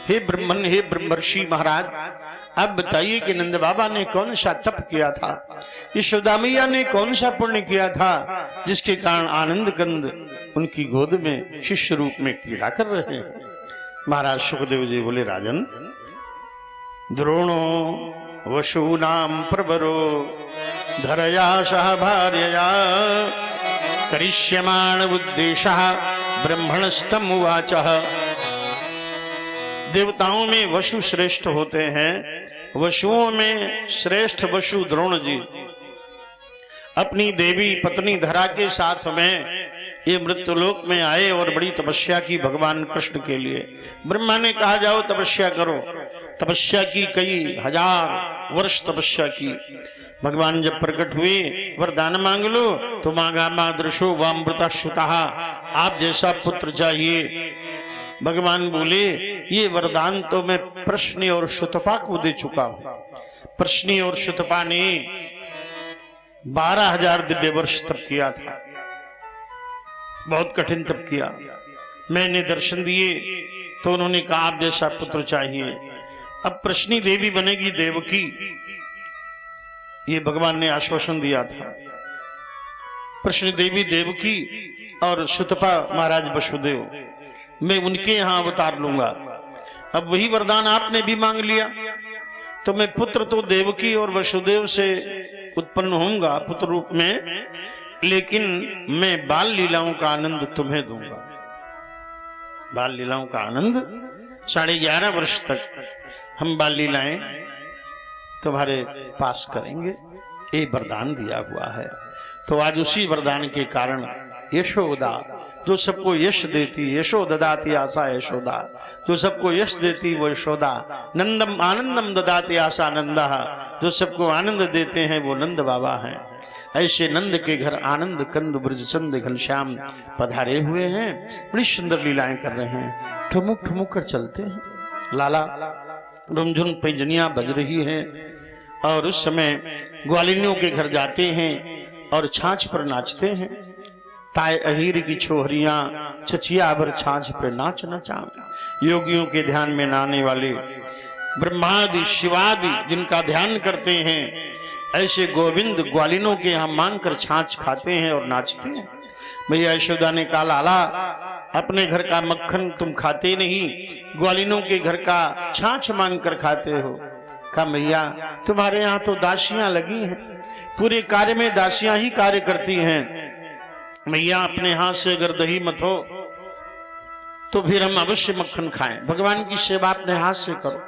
हे ब्रह्मन, हे ब्रह्मर्षि महाराज, अब बताइए कि नंद बाबा ने कौन सा तप किया था, यशोदा मैया ने कौन सा पुण्य किया था, जिसके कारण आनंद कंद उनकी गोद में शिष्य रूप में क्रीड़ा कर रहे हैं। महाराज सुखदेव जी बोले, राजन, द्रोणो वशूनां प्रवरो धरया सह भार्यया करिष्यमाण उद्देशः ब्रह्मणस्तम उवाचः। देवताओं में वशु श्रेष्ठ होते हैं। वशुओं में श्रेष्ठ वशु द्रोण जी अपनी देवी पत्नी धरा के साथ में ये मृत्युलोक में आए और बड़ी तपस्या की भगवान कृष्ण के लिए। ब्रह्मा ने कहा जाओ तपस्या करो। तपस्या की, कई हजार वर्ष तपस्या की। भगवान जब प्रकट हुए, वरदान मांग लो तो मांगा मादृशो वामृता श्रुता, आप जैसा पुत्र चाहिए। भगवान बोले ये वरदान तो मैं प्रश्नि और शुतपा को दे चुका हूं। प्रश्नि और शुतपा ने 12,000 दिव्य वर्ष तप किया था, बहुत कठिन तप किया। मैंने दर्शन दिए तो उन्होंने कहा आप जैसा पुत्र चाहिए। अब प्रश्नि देवी बनेगी देवकी, ये भगवान ने आश्वासन दिया था। प्रश्नि देवी देवकी और शुतपा महाराज वसुदेव, मैं उनके यहां अवतार लूंगा। अब वही वरदान आपने भी मांग लिया तो मैं पुत्र तो देवकी और वसुदेव से उत्पन्न होऊंगा पुत्र रूप में, लेकिन मैं बाल लीलाओं का आनंद तुम्हें दूंगा। बाल लीलाओं का आनंद 11.5 वर्ष तक हम बाल लीलाएं तुम्हारे पास करेंगे, ये वरदान दिया हुआ है। तो आज उसी वरदान के कारण यशोदा जो सबको यश देती, यशो ददाती आशा यशोदा, जो सबको यश देती वो यशोदा। नंदम आनंदम ददाती आशा नंदा, जो सबको आनंद देते हैं वो नंद बाबा हैं। ऐसे नंद के घर आनंद कंद ब्रजचंद घनश्याम पधारे हुए हैं, बड़ी सुंदर लीलाएं कर रहे हैं। ठुमुक ठुमुक कर चलते हैं, लाला रुमझुम पैंजनियां बज रही हैं। और उस समय ग्वालिनियों के घर जाते हैं और छाछ पर नाचते हैं। ताय अहीर की छोहरियां चचिया भर छाछ पे नाच नचावे। योगियों के ध्यान में नाने वाले ब्रह्मादि शिवादि जिनका ध्यान करते हैं, ऐसे गोविंद ग्वालिनों के यहाँ मांग कर छाछ खाते हैं और नाचते हैं। भैया यशोदा ने कहा लाला अपने घर का मक्खन तुम खाते नहीं, ग्वालिनों के घर का छाछ मांग कर खाते हो। कहा भैया तुम्हारे यहाँ तो दासियां लगी हैं, पूरे कार्य में दासियां ही कार्य करती हैं। भैया अपने हाथ से अगर दही मत हो तो फिर हम अवश्य मक्खन खाएं। भगवान की सेवा अपने हाथ से करो।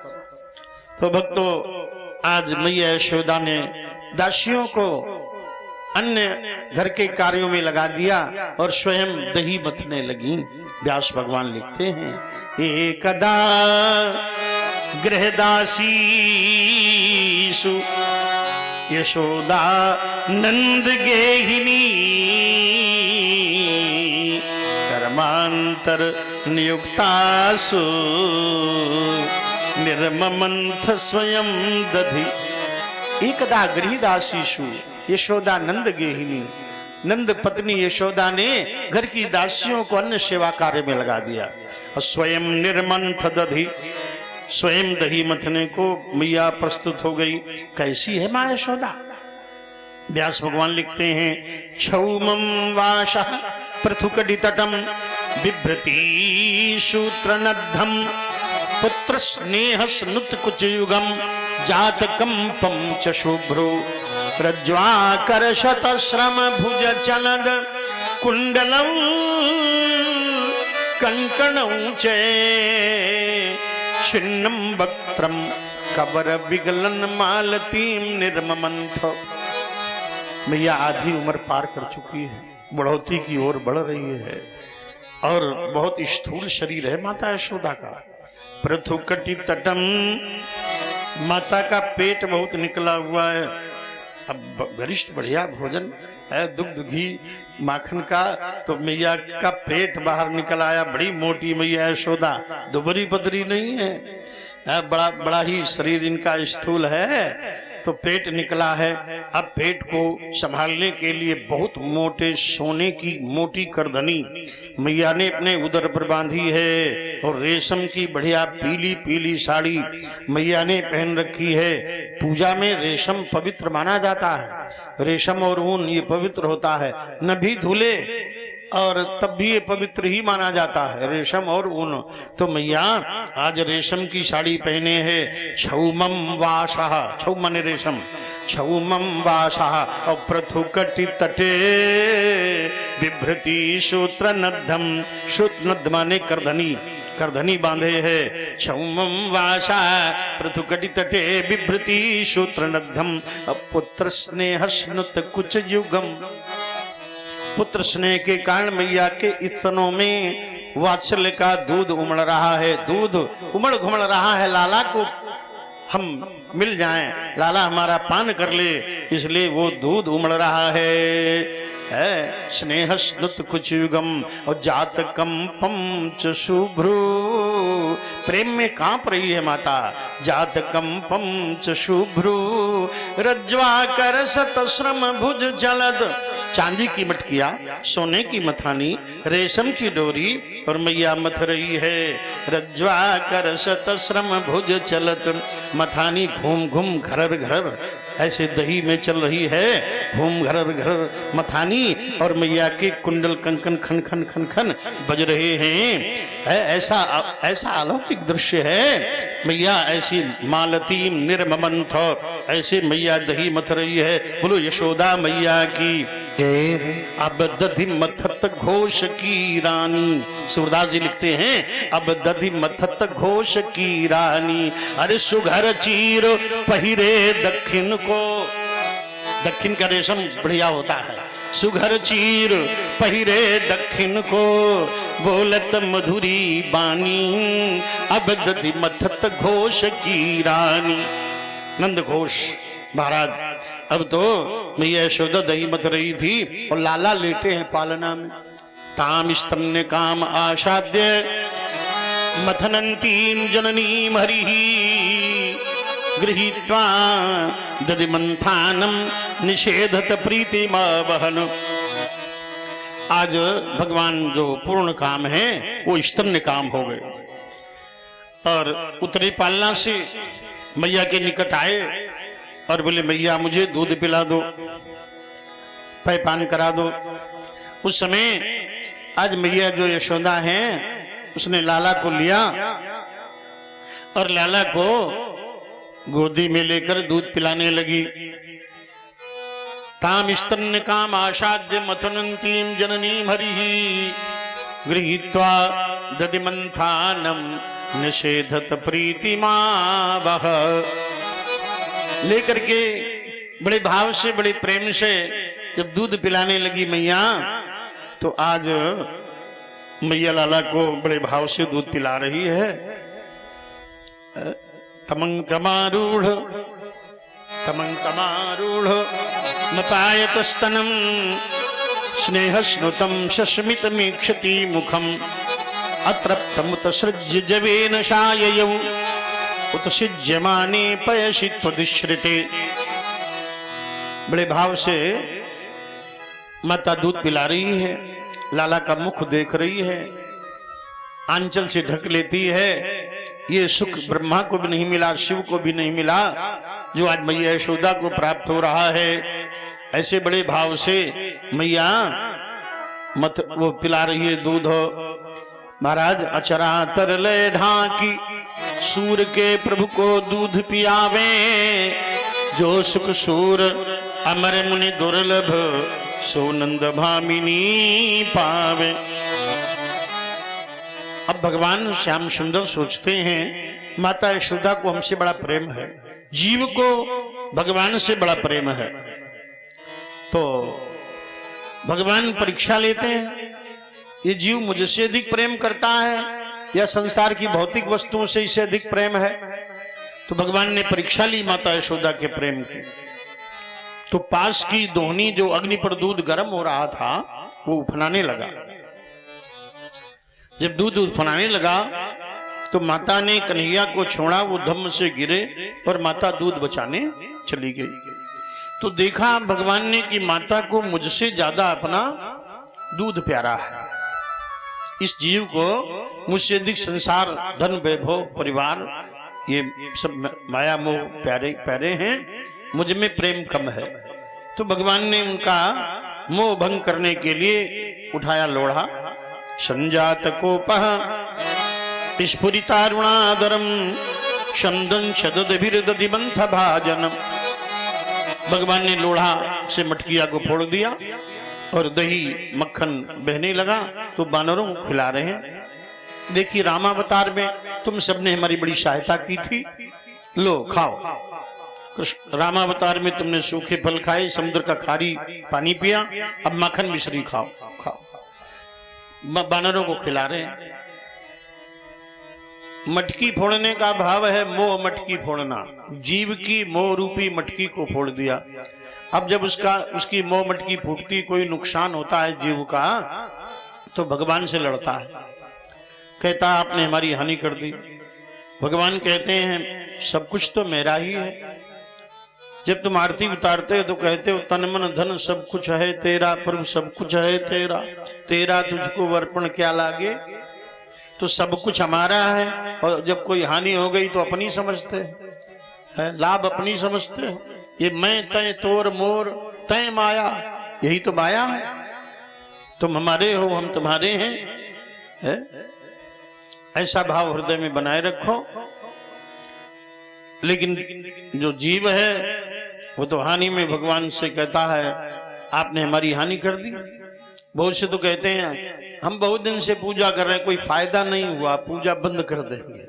तो भक्तों आज मैया यशोदा ने दासियों को अन्य घर के कार्यों में लगा दिया और स्वयं दही मथने लगी। व्यास भगवान लिखते हैं एकदा गृहदासीषु यशोदा नंद गेहिनी कर्मांतर नियुक्तासु निर्ममंथ स्वयं दधि। एकदा गृहदासीषु यशोदा नंद गेहिनी, नंद पत्नी यशोदा ने घर की दासियों को अन्य सेवा कार्य में लगा दिया और स्वयं निर्मंथ दधि, स्वयं दही मथने को मैया प्रस्तुत हो गई। कैसी है मां यशोदा? व्यास भगवान लिखते हैं क्षौमं वाशः पृथुकटि तटम बिभ्रती सूत्रनद्धम पुत्र स्नेह स्नुत कुच युगम जातकंपम च शुभ्रो रज्ज्वाकर्षत श्रम भुज चलद कुंडलम कंकणौ च छिन्नम वक्त्रम कबर विगलन मालतीम निर्ममंथ। मैया आधी उम्र पार कर चुकी है, बढ़ोतरी की ओर बढ़ रही है और बहुत स्थूल शरीर है माता यशोदा का। पृथुकटि तटम, माता का पेट बहुत निकला हुआ है। अब गरिष्ठ बढ़िया भोजन है, दुग्ध घी माखन का, तो मैया का पेट बाहर निकल आया। बड़ी मोटी मैया यशोदा, दुबरी पतरी नहीं है, बड़ा बड़ा ही शरीर इनका स्थूल है, तो पेट निकला है। अब पेट को संभालने के लिए बहुत मोटे सोने की मोटी करधनी मैया ने अपने उदर पर बांधी है और रेशम की बढ़िया पीली पीली साड़ी मैया ने पहन रखी है। पूजा में रेशम पवित्र माना जाता है, रेशम और ऊन ये पवित्र होता है। न भी धुले और तब भी ये पवित्र ही माना जाता है, रेशम और ऊन। तो मैया आज रेशम की साड़ी पहने हैं। छौमम वासः, छौ माने रेशम, छौमम वासः और पृथु कटि तटे बिभ्रति सूत्र नद्धम, सूत्र नद्ध माने करधनी, करधनी बांधे है। छौमम वासा पृथु कटि तटे बिभ्रति सूत्र नद्धम, पुत्र स्नेह स्नुत कुछ युगम। पुत्र स्नेह के कारण मैया के स्तनों में वात्सल्य का दूध उमड़ रहा है, दूध उमड़ घुमड़ रहा है। लाला को हम मिल जाएं, लाला हमारा पान कर ले, इसलिए वो दूध उमड़ रहा है। स्नेह स्नुत कुछ युगम और जात कंपम च शुभ्रू, प्रेम में कांप रही है माता। जात कंपम च शुभ्रू रज्वा कर सत श्रम भुज जलद, चांदी की मटकिया, सोने की मथानी, रेशम की डोरी और मैया मथ रही है। रज्वा कर सत श्रम भुज चलत, मथानी घूम घूम घरर घरर ऐसे दही में चल रही है, घूम घरर घरर मथानी, और मैया के कुंडल कंकन खन खन खन खन बज रहे हैं। ऐसा ऐसा अलौकिक दृश्य है। मैया ऐसी मालती निर्ममंथ, ऐसे मैया दही मथ रही है। बोलो यशोदा मैया की। अब दधि मथत घोष की रानी, सूरदास जी लिखते हैं अब दधि मथत घोष की रानी, अरे सुघर चीर पहिरे दक्षिण को, दक्षिण का रेशम बढ़िया होता है। सुघर चीर पहिरे दक्षिण को, बोलत मधुरी बानी, अब दधि मथत घोष की रानी। नंद घोष महाराज अब तो मैया यशोदा दही मथ रही थी और लाला लेटे हैं पालना में। ताम स्तन्य काम आशाद्य मथनंतीम जननीम हरिहि, गृहीत्वा दधिमंथानम निषेधत प्रीतिमा वहन। आज भगवान जो पूर्ण काम है वो स्तन्य काम हो गए। और उत्तरी पालना से मैया के निकट आए और बोले मैया मुझे दूध पिला दो, पैपान करा दो। उस समय आज मैया जो यशोदा है उसने लाला को लिया और लाला को गोदी में लेकर दूध पिलाने लगी। ताम स्तन्य काम आशाद्य मथनंतीम जननीम हरिहि, गृहीत्वा दधिमंथानम निषेधत प्रीतिमा वह। लेकर के बड़े भाव से बड़े प्रेम से जब दूध पिलाने लगी मैया, तो आज मैया लाला को बड़े भाव से दूध पिला रही है। तमंकमारूढ़ तमंकमारूढ़ मपायत स्तनम, स्नेह स्नुतम शस्मित मीक्षति मुखम, अतृप्तमुत सृज्य जवेन शाययौ, उत्सिज्यमाने पयसि त्वदिश्रिते। बड़े भाव से माता दूध पिला रही है, लाला का मुख देख रही है, आंचल से ढक लेती है। ये सुख ब्रह्मा को भी नहीं मिला, शिव को भी नहीं मिला, जो आज मैया यशोदा को प्राप्त हो रहा है। ऐसे बड़े भाव से मैया मत वो पिला रही है दूध। महाराज अचरा तरले ढाकी, सूर के प्रभु को दूध पियावे, जो सुख सूर अमर मुनि दुर्लभ, सो नंद भामिनी पावे। अब भगवान श्याम सुंदर सोचते हैं माता यशोदा को हमसे बड़ा प्रेम है, जीव को भगवान से बड़ा प्रेम है। तो भगवान परीक्षा लेते हैं, ये जीव मुझसे अधिक प्रेम करता है या संसार की भौतिक वस्तुओं से इसे अधिक प्रेम है। तो भगवान ने परीक्षा ली माता यशोदा के प्रेम की। तो पास की दोहनी जो अग्नि पर दूध गर्म हो रहा था वो उफनाने लगा। जब दूध उफनाने लगा तो माता ने कन्हैया को छोड़ा, वो धम्म से गिरे और माता दूध बचाने चली गई। तो देखा भगवान ने कि माता को मुझसे ज्यादा अपना दूध प्यारा है, इस जीव को मुझसे अधिक संसार धन वैभव परिवार ये सब माया मोह प्यारे प्यारे हैं, मुझ में प्रेम कम है। तो भगवान ने उनका मोह भंग करने के लिए उठाया लोढ़ा, संजात कोपः स्फुरितारुणादरम शंदन शददभिर्दधि बंथ भाजनम। भगवान ने लोढ़ा से मटकिया को फोड़ दिया और दही मक्खन बहने लगा तो बानरों को खिला रहे हैं। देखिए रामावतार में तुम सबने हमारी बड़ी सहायता की थी, लो खाओ। कृष्ण रामावतार में तुमने सूखे फल खाए, समुद्र का खारी पानी पिया, अब माखन मिश्री खाओ खाओ। बानरों को खिला रहे हैं। मटकी फोड़ने का भाव है मोह मटकी फोड़ना। जीव की मोह रूपी मटकी को फोड़ दिया। अब जब उसकी मोह मटकी फूटती, कोई नुकसान होता है जीव का, तो भगवान से लड़ता है, कहता आपने हमारी हानि कर दी। भगवान कहते हैं सब कुछ तो मेरा ही है। जब तुम आरती उतारते हो तो कहते हो तन मन धन सब कुछ है तेरा, प्रभु सब कुछ है तेरा, तेरा तुझको अर्पण क्या लागे। तो सब कुछ हमारा है, और जब कोई हानि हो गई तो अपनी समझते है, लाभ अपनी समझते हो। ये मैं तय तोर मोर तय माया, यही तो माया है। तुम हमारे हो, हम तुम्हारे हैं, है? ऐसा भाव हृदय में बनाए रखो। लेकिन जो जीव है वो तो हानि में भगवान से कहता है आपने हमारी हानि कर दी। बहुत से तो कहते हैं हम बहुत दिन से पूजा कर रहे हैं, कोई फायदा नहीं हुआ, पूजा बंद कर देंगे।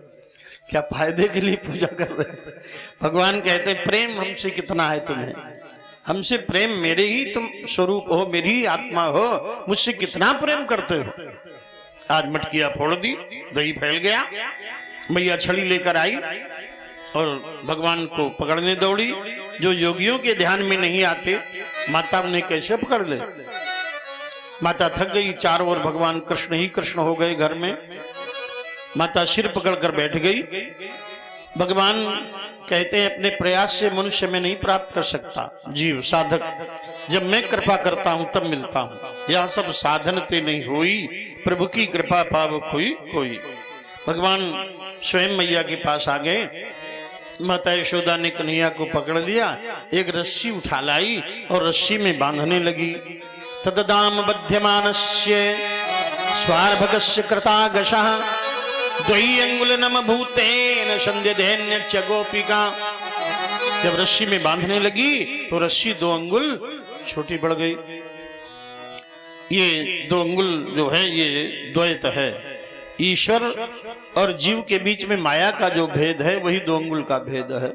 क्या फायदे के लिए पूजा कर रहे हैं? भगवान कहते हैं प्रेम हमसे कितना है तुम्हें, हमसे प्रेम, मेरे ही तुम स्वरूप हो, मेरी ही आत्मा हो, मुझसे कितना प्रेम करते हो। आज मटकिया फोड़ दी, दही फैल गया। मैया छड़ी लेकर आई और भगवान को पकड़ने दौड़ी। जो योगियों के ध्यान में नहीं आते, माता उन्हें कैसे पकड़ ले। माता थक गई, चारों ओर भगवान कृष्ण ही कृष्ण हो गए घर में। माता सिर पकड़कर बैठ गई। भगवान कहते हैं अपने प्रयास से मनुष्य में नहीं प्राप्त कर सकता जीव साधक, जब मैं कृपा करता हूं तब मिलता हूं। यह सब साधन ते नहीं हुई, प्रभु की कृपा पाव कोई कोई। भगवान स्वयं मैया के पास आ गए। माता यशोदा ने कन्हैया को पकड़ लिया, एक रस्सी उठा लाई और रस्सी में बांधने लगी। तददाम बध्यमानस्य स्वार्भगस्य कृतागशः द्वयी अंगुलनम भूतेन संध्यधेन्य च गोपिका। जब रस्सी में बांधने लगी तो रस्सी 2 अंगुल छोटी बढ़ गई। ये 2 अंगुल जो है ये द्वैत है। ईश्वर और जीव के बीच में माया का जो भेद है वही 2 अंगुल का भेद है।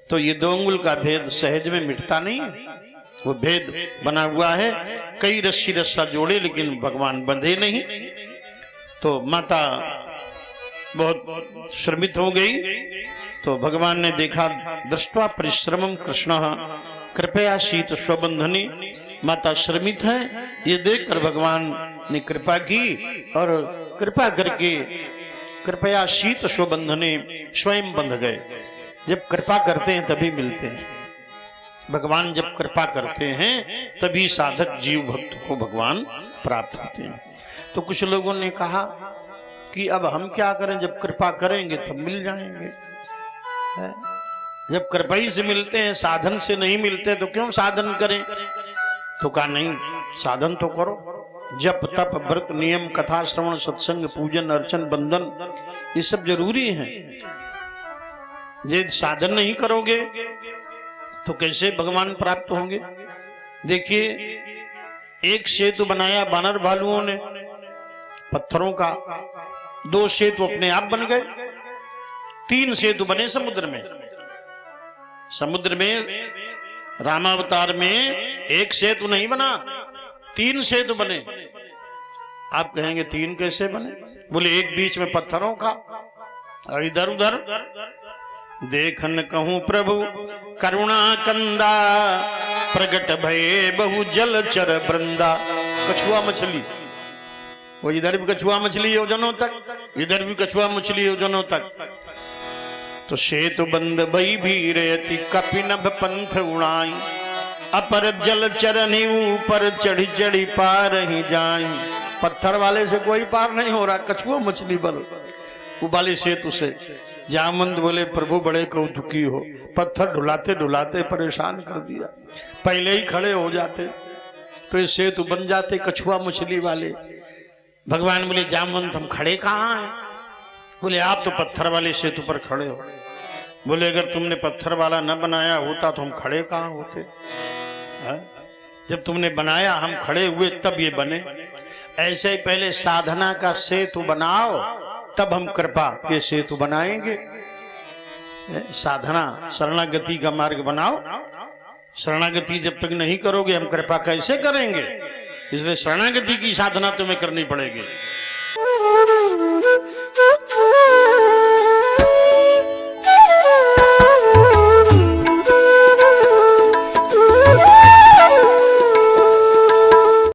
तो ये 2 अंगुल का भेद सहज में मिटता नहीं है, वो भेद बना हुआ है। कई रस्सी रस्सा जोड़े लेकिन भगवान बंधे नहीं। तो माता बहुत श्रमित हो गई। तो भगवान ने देखा, दृष्ट्वा परिश्रमम कृष्ण कृपया शीत स्वबंधनी। माता श्रमित है, ये देखकर भगवान ने कृपा की और कृपा करके कृपया शीत स्वबंधने स्वयं बंध गए। जब कृपा करते हैं तभी मिलते हैं भगवान। जब कृपा करते हैं तभी साधक जीव भक्त को भगवान प्राप्त होते हैं। तो कुछ लोगों ने कहा कि अब हम क्या करें, जब कृपा करेंगे तब मिल जाएंगे। जब कृपा ही से मिलते हैं, साधन से नहीं मिलते तो क्यों साधन करें। तो कहा नहीं, साधन तो करो। जप तप व्रत नियम कथा श्रवण सत्संग पूजन अर्चन बंधन ये सब जरूरी है। यदि साधन नहीं करोगे तो कैसे भगवान प्राप्त होंगे। देखिए एक सेतु बनाया बानर भालुओं ने पत्थरों का, 2 सेतु अपने आप बन गए, 3 सेतु बने समुद्र में। समुद्र में रामावतार में 1 सेतु नहीं बना, 3 सेतु बने। आप कहेंगे 3 कैसे बने? बोले एक बीच में पत्थरों का और इधर उधर। देखन कहूं प्रभु करुणा कंदा प्रगट भये बहु जलचर वृंदा। कछुआ मछली, वो इधर भी कछुआ मछली योजनों तक, इधर भी कछुआ मछली योजनों तक। तो सेतु बंद भई भीरयति कपिनभ पंथ उड़ाई, अपर जल चरनी ऊपर चढ़ी चढ़ी पार ही जाई। पत्थर वाले से कोई पार नहीं हो रहा, कछुआ मछली बल उबाले सेतु से। जामंद बोले प्रभु बड़े कौतुकी हो, पत्थर ढुलाते ढुलाते परेशान कर दिया, पहले ही खड़े हो जाते। तो ये सेतु बन जाते कछुआ मछली वाले। भगवान बोले जामवंत हम खड़े कहाँ हैं? बोले आप तो पत्थर वाले सेतु पर खड़े हो। बोले अगर तुमने पत्थर वाला न बनाया होता तो हम खड़े कहाँ होते? है? जब तुमने बनाया हम खड़े हुए तब ये बने। ऐसे ही पहले साधना का सेतु बनाओ तब हम कृपा के सेतु बनाएंगे। साधना शरणागति का मार्ग बनाओ। शरणागति जब तक नहीं करोगे हम कृपा कैसे करेंगे? इसलिए शरणागति की साधना तुम्हें करनी पड़ेगी।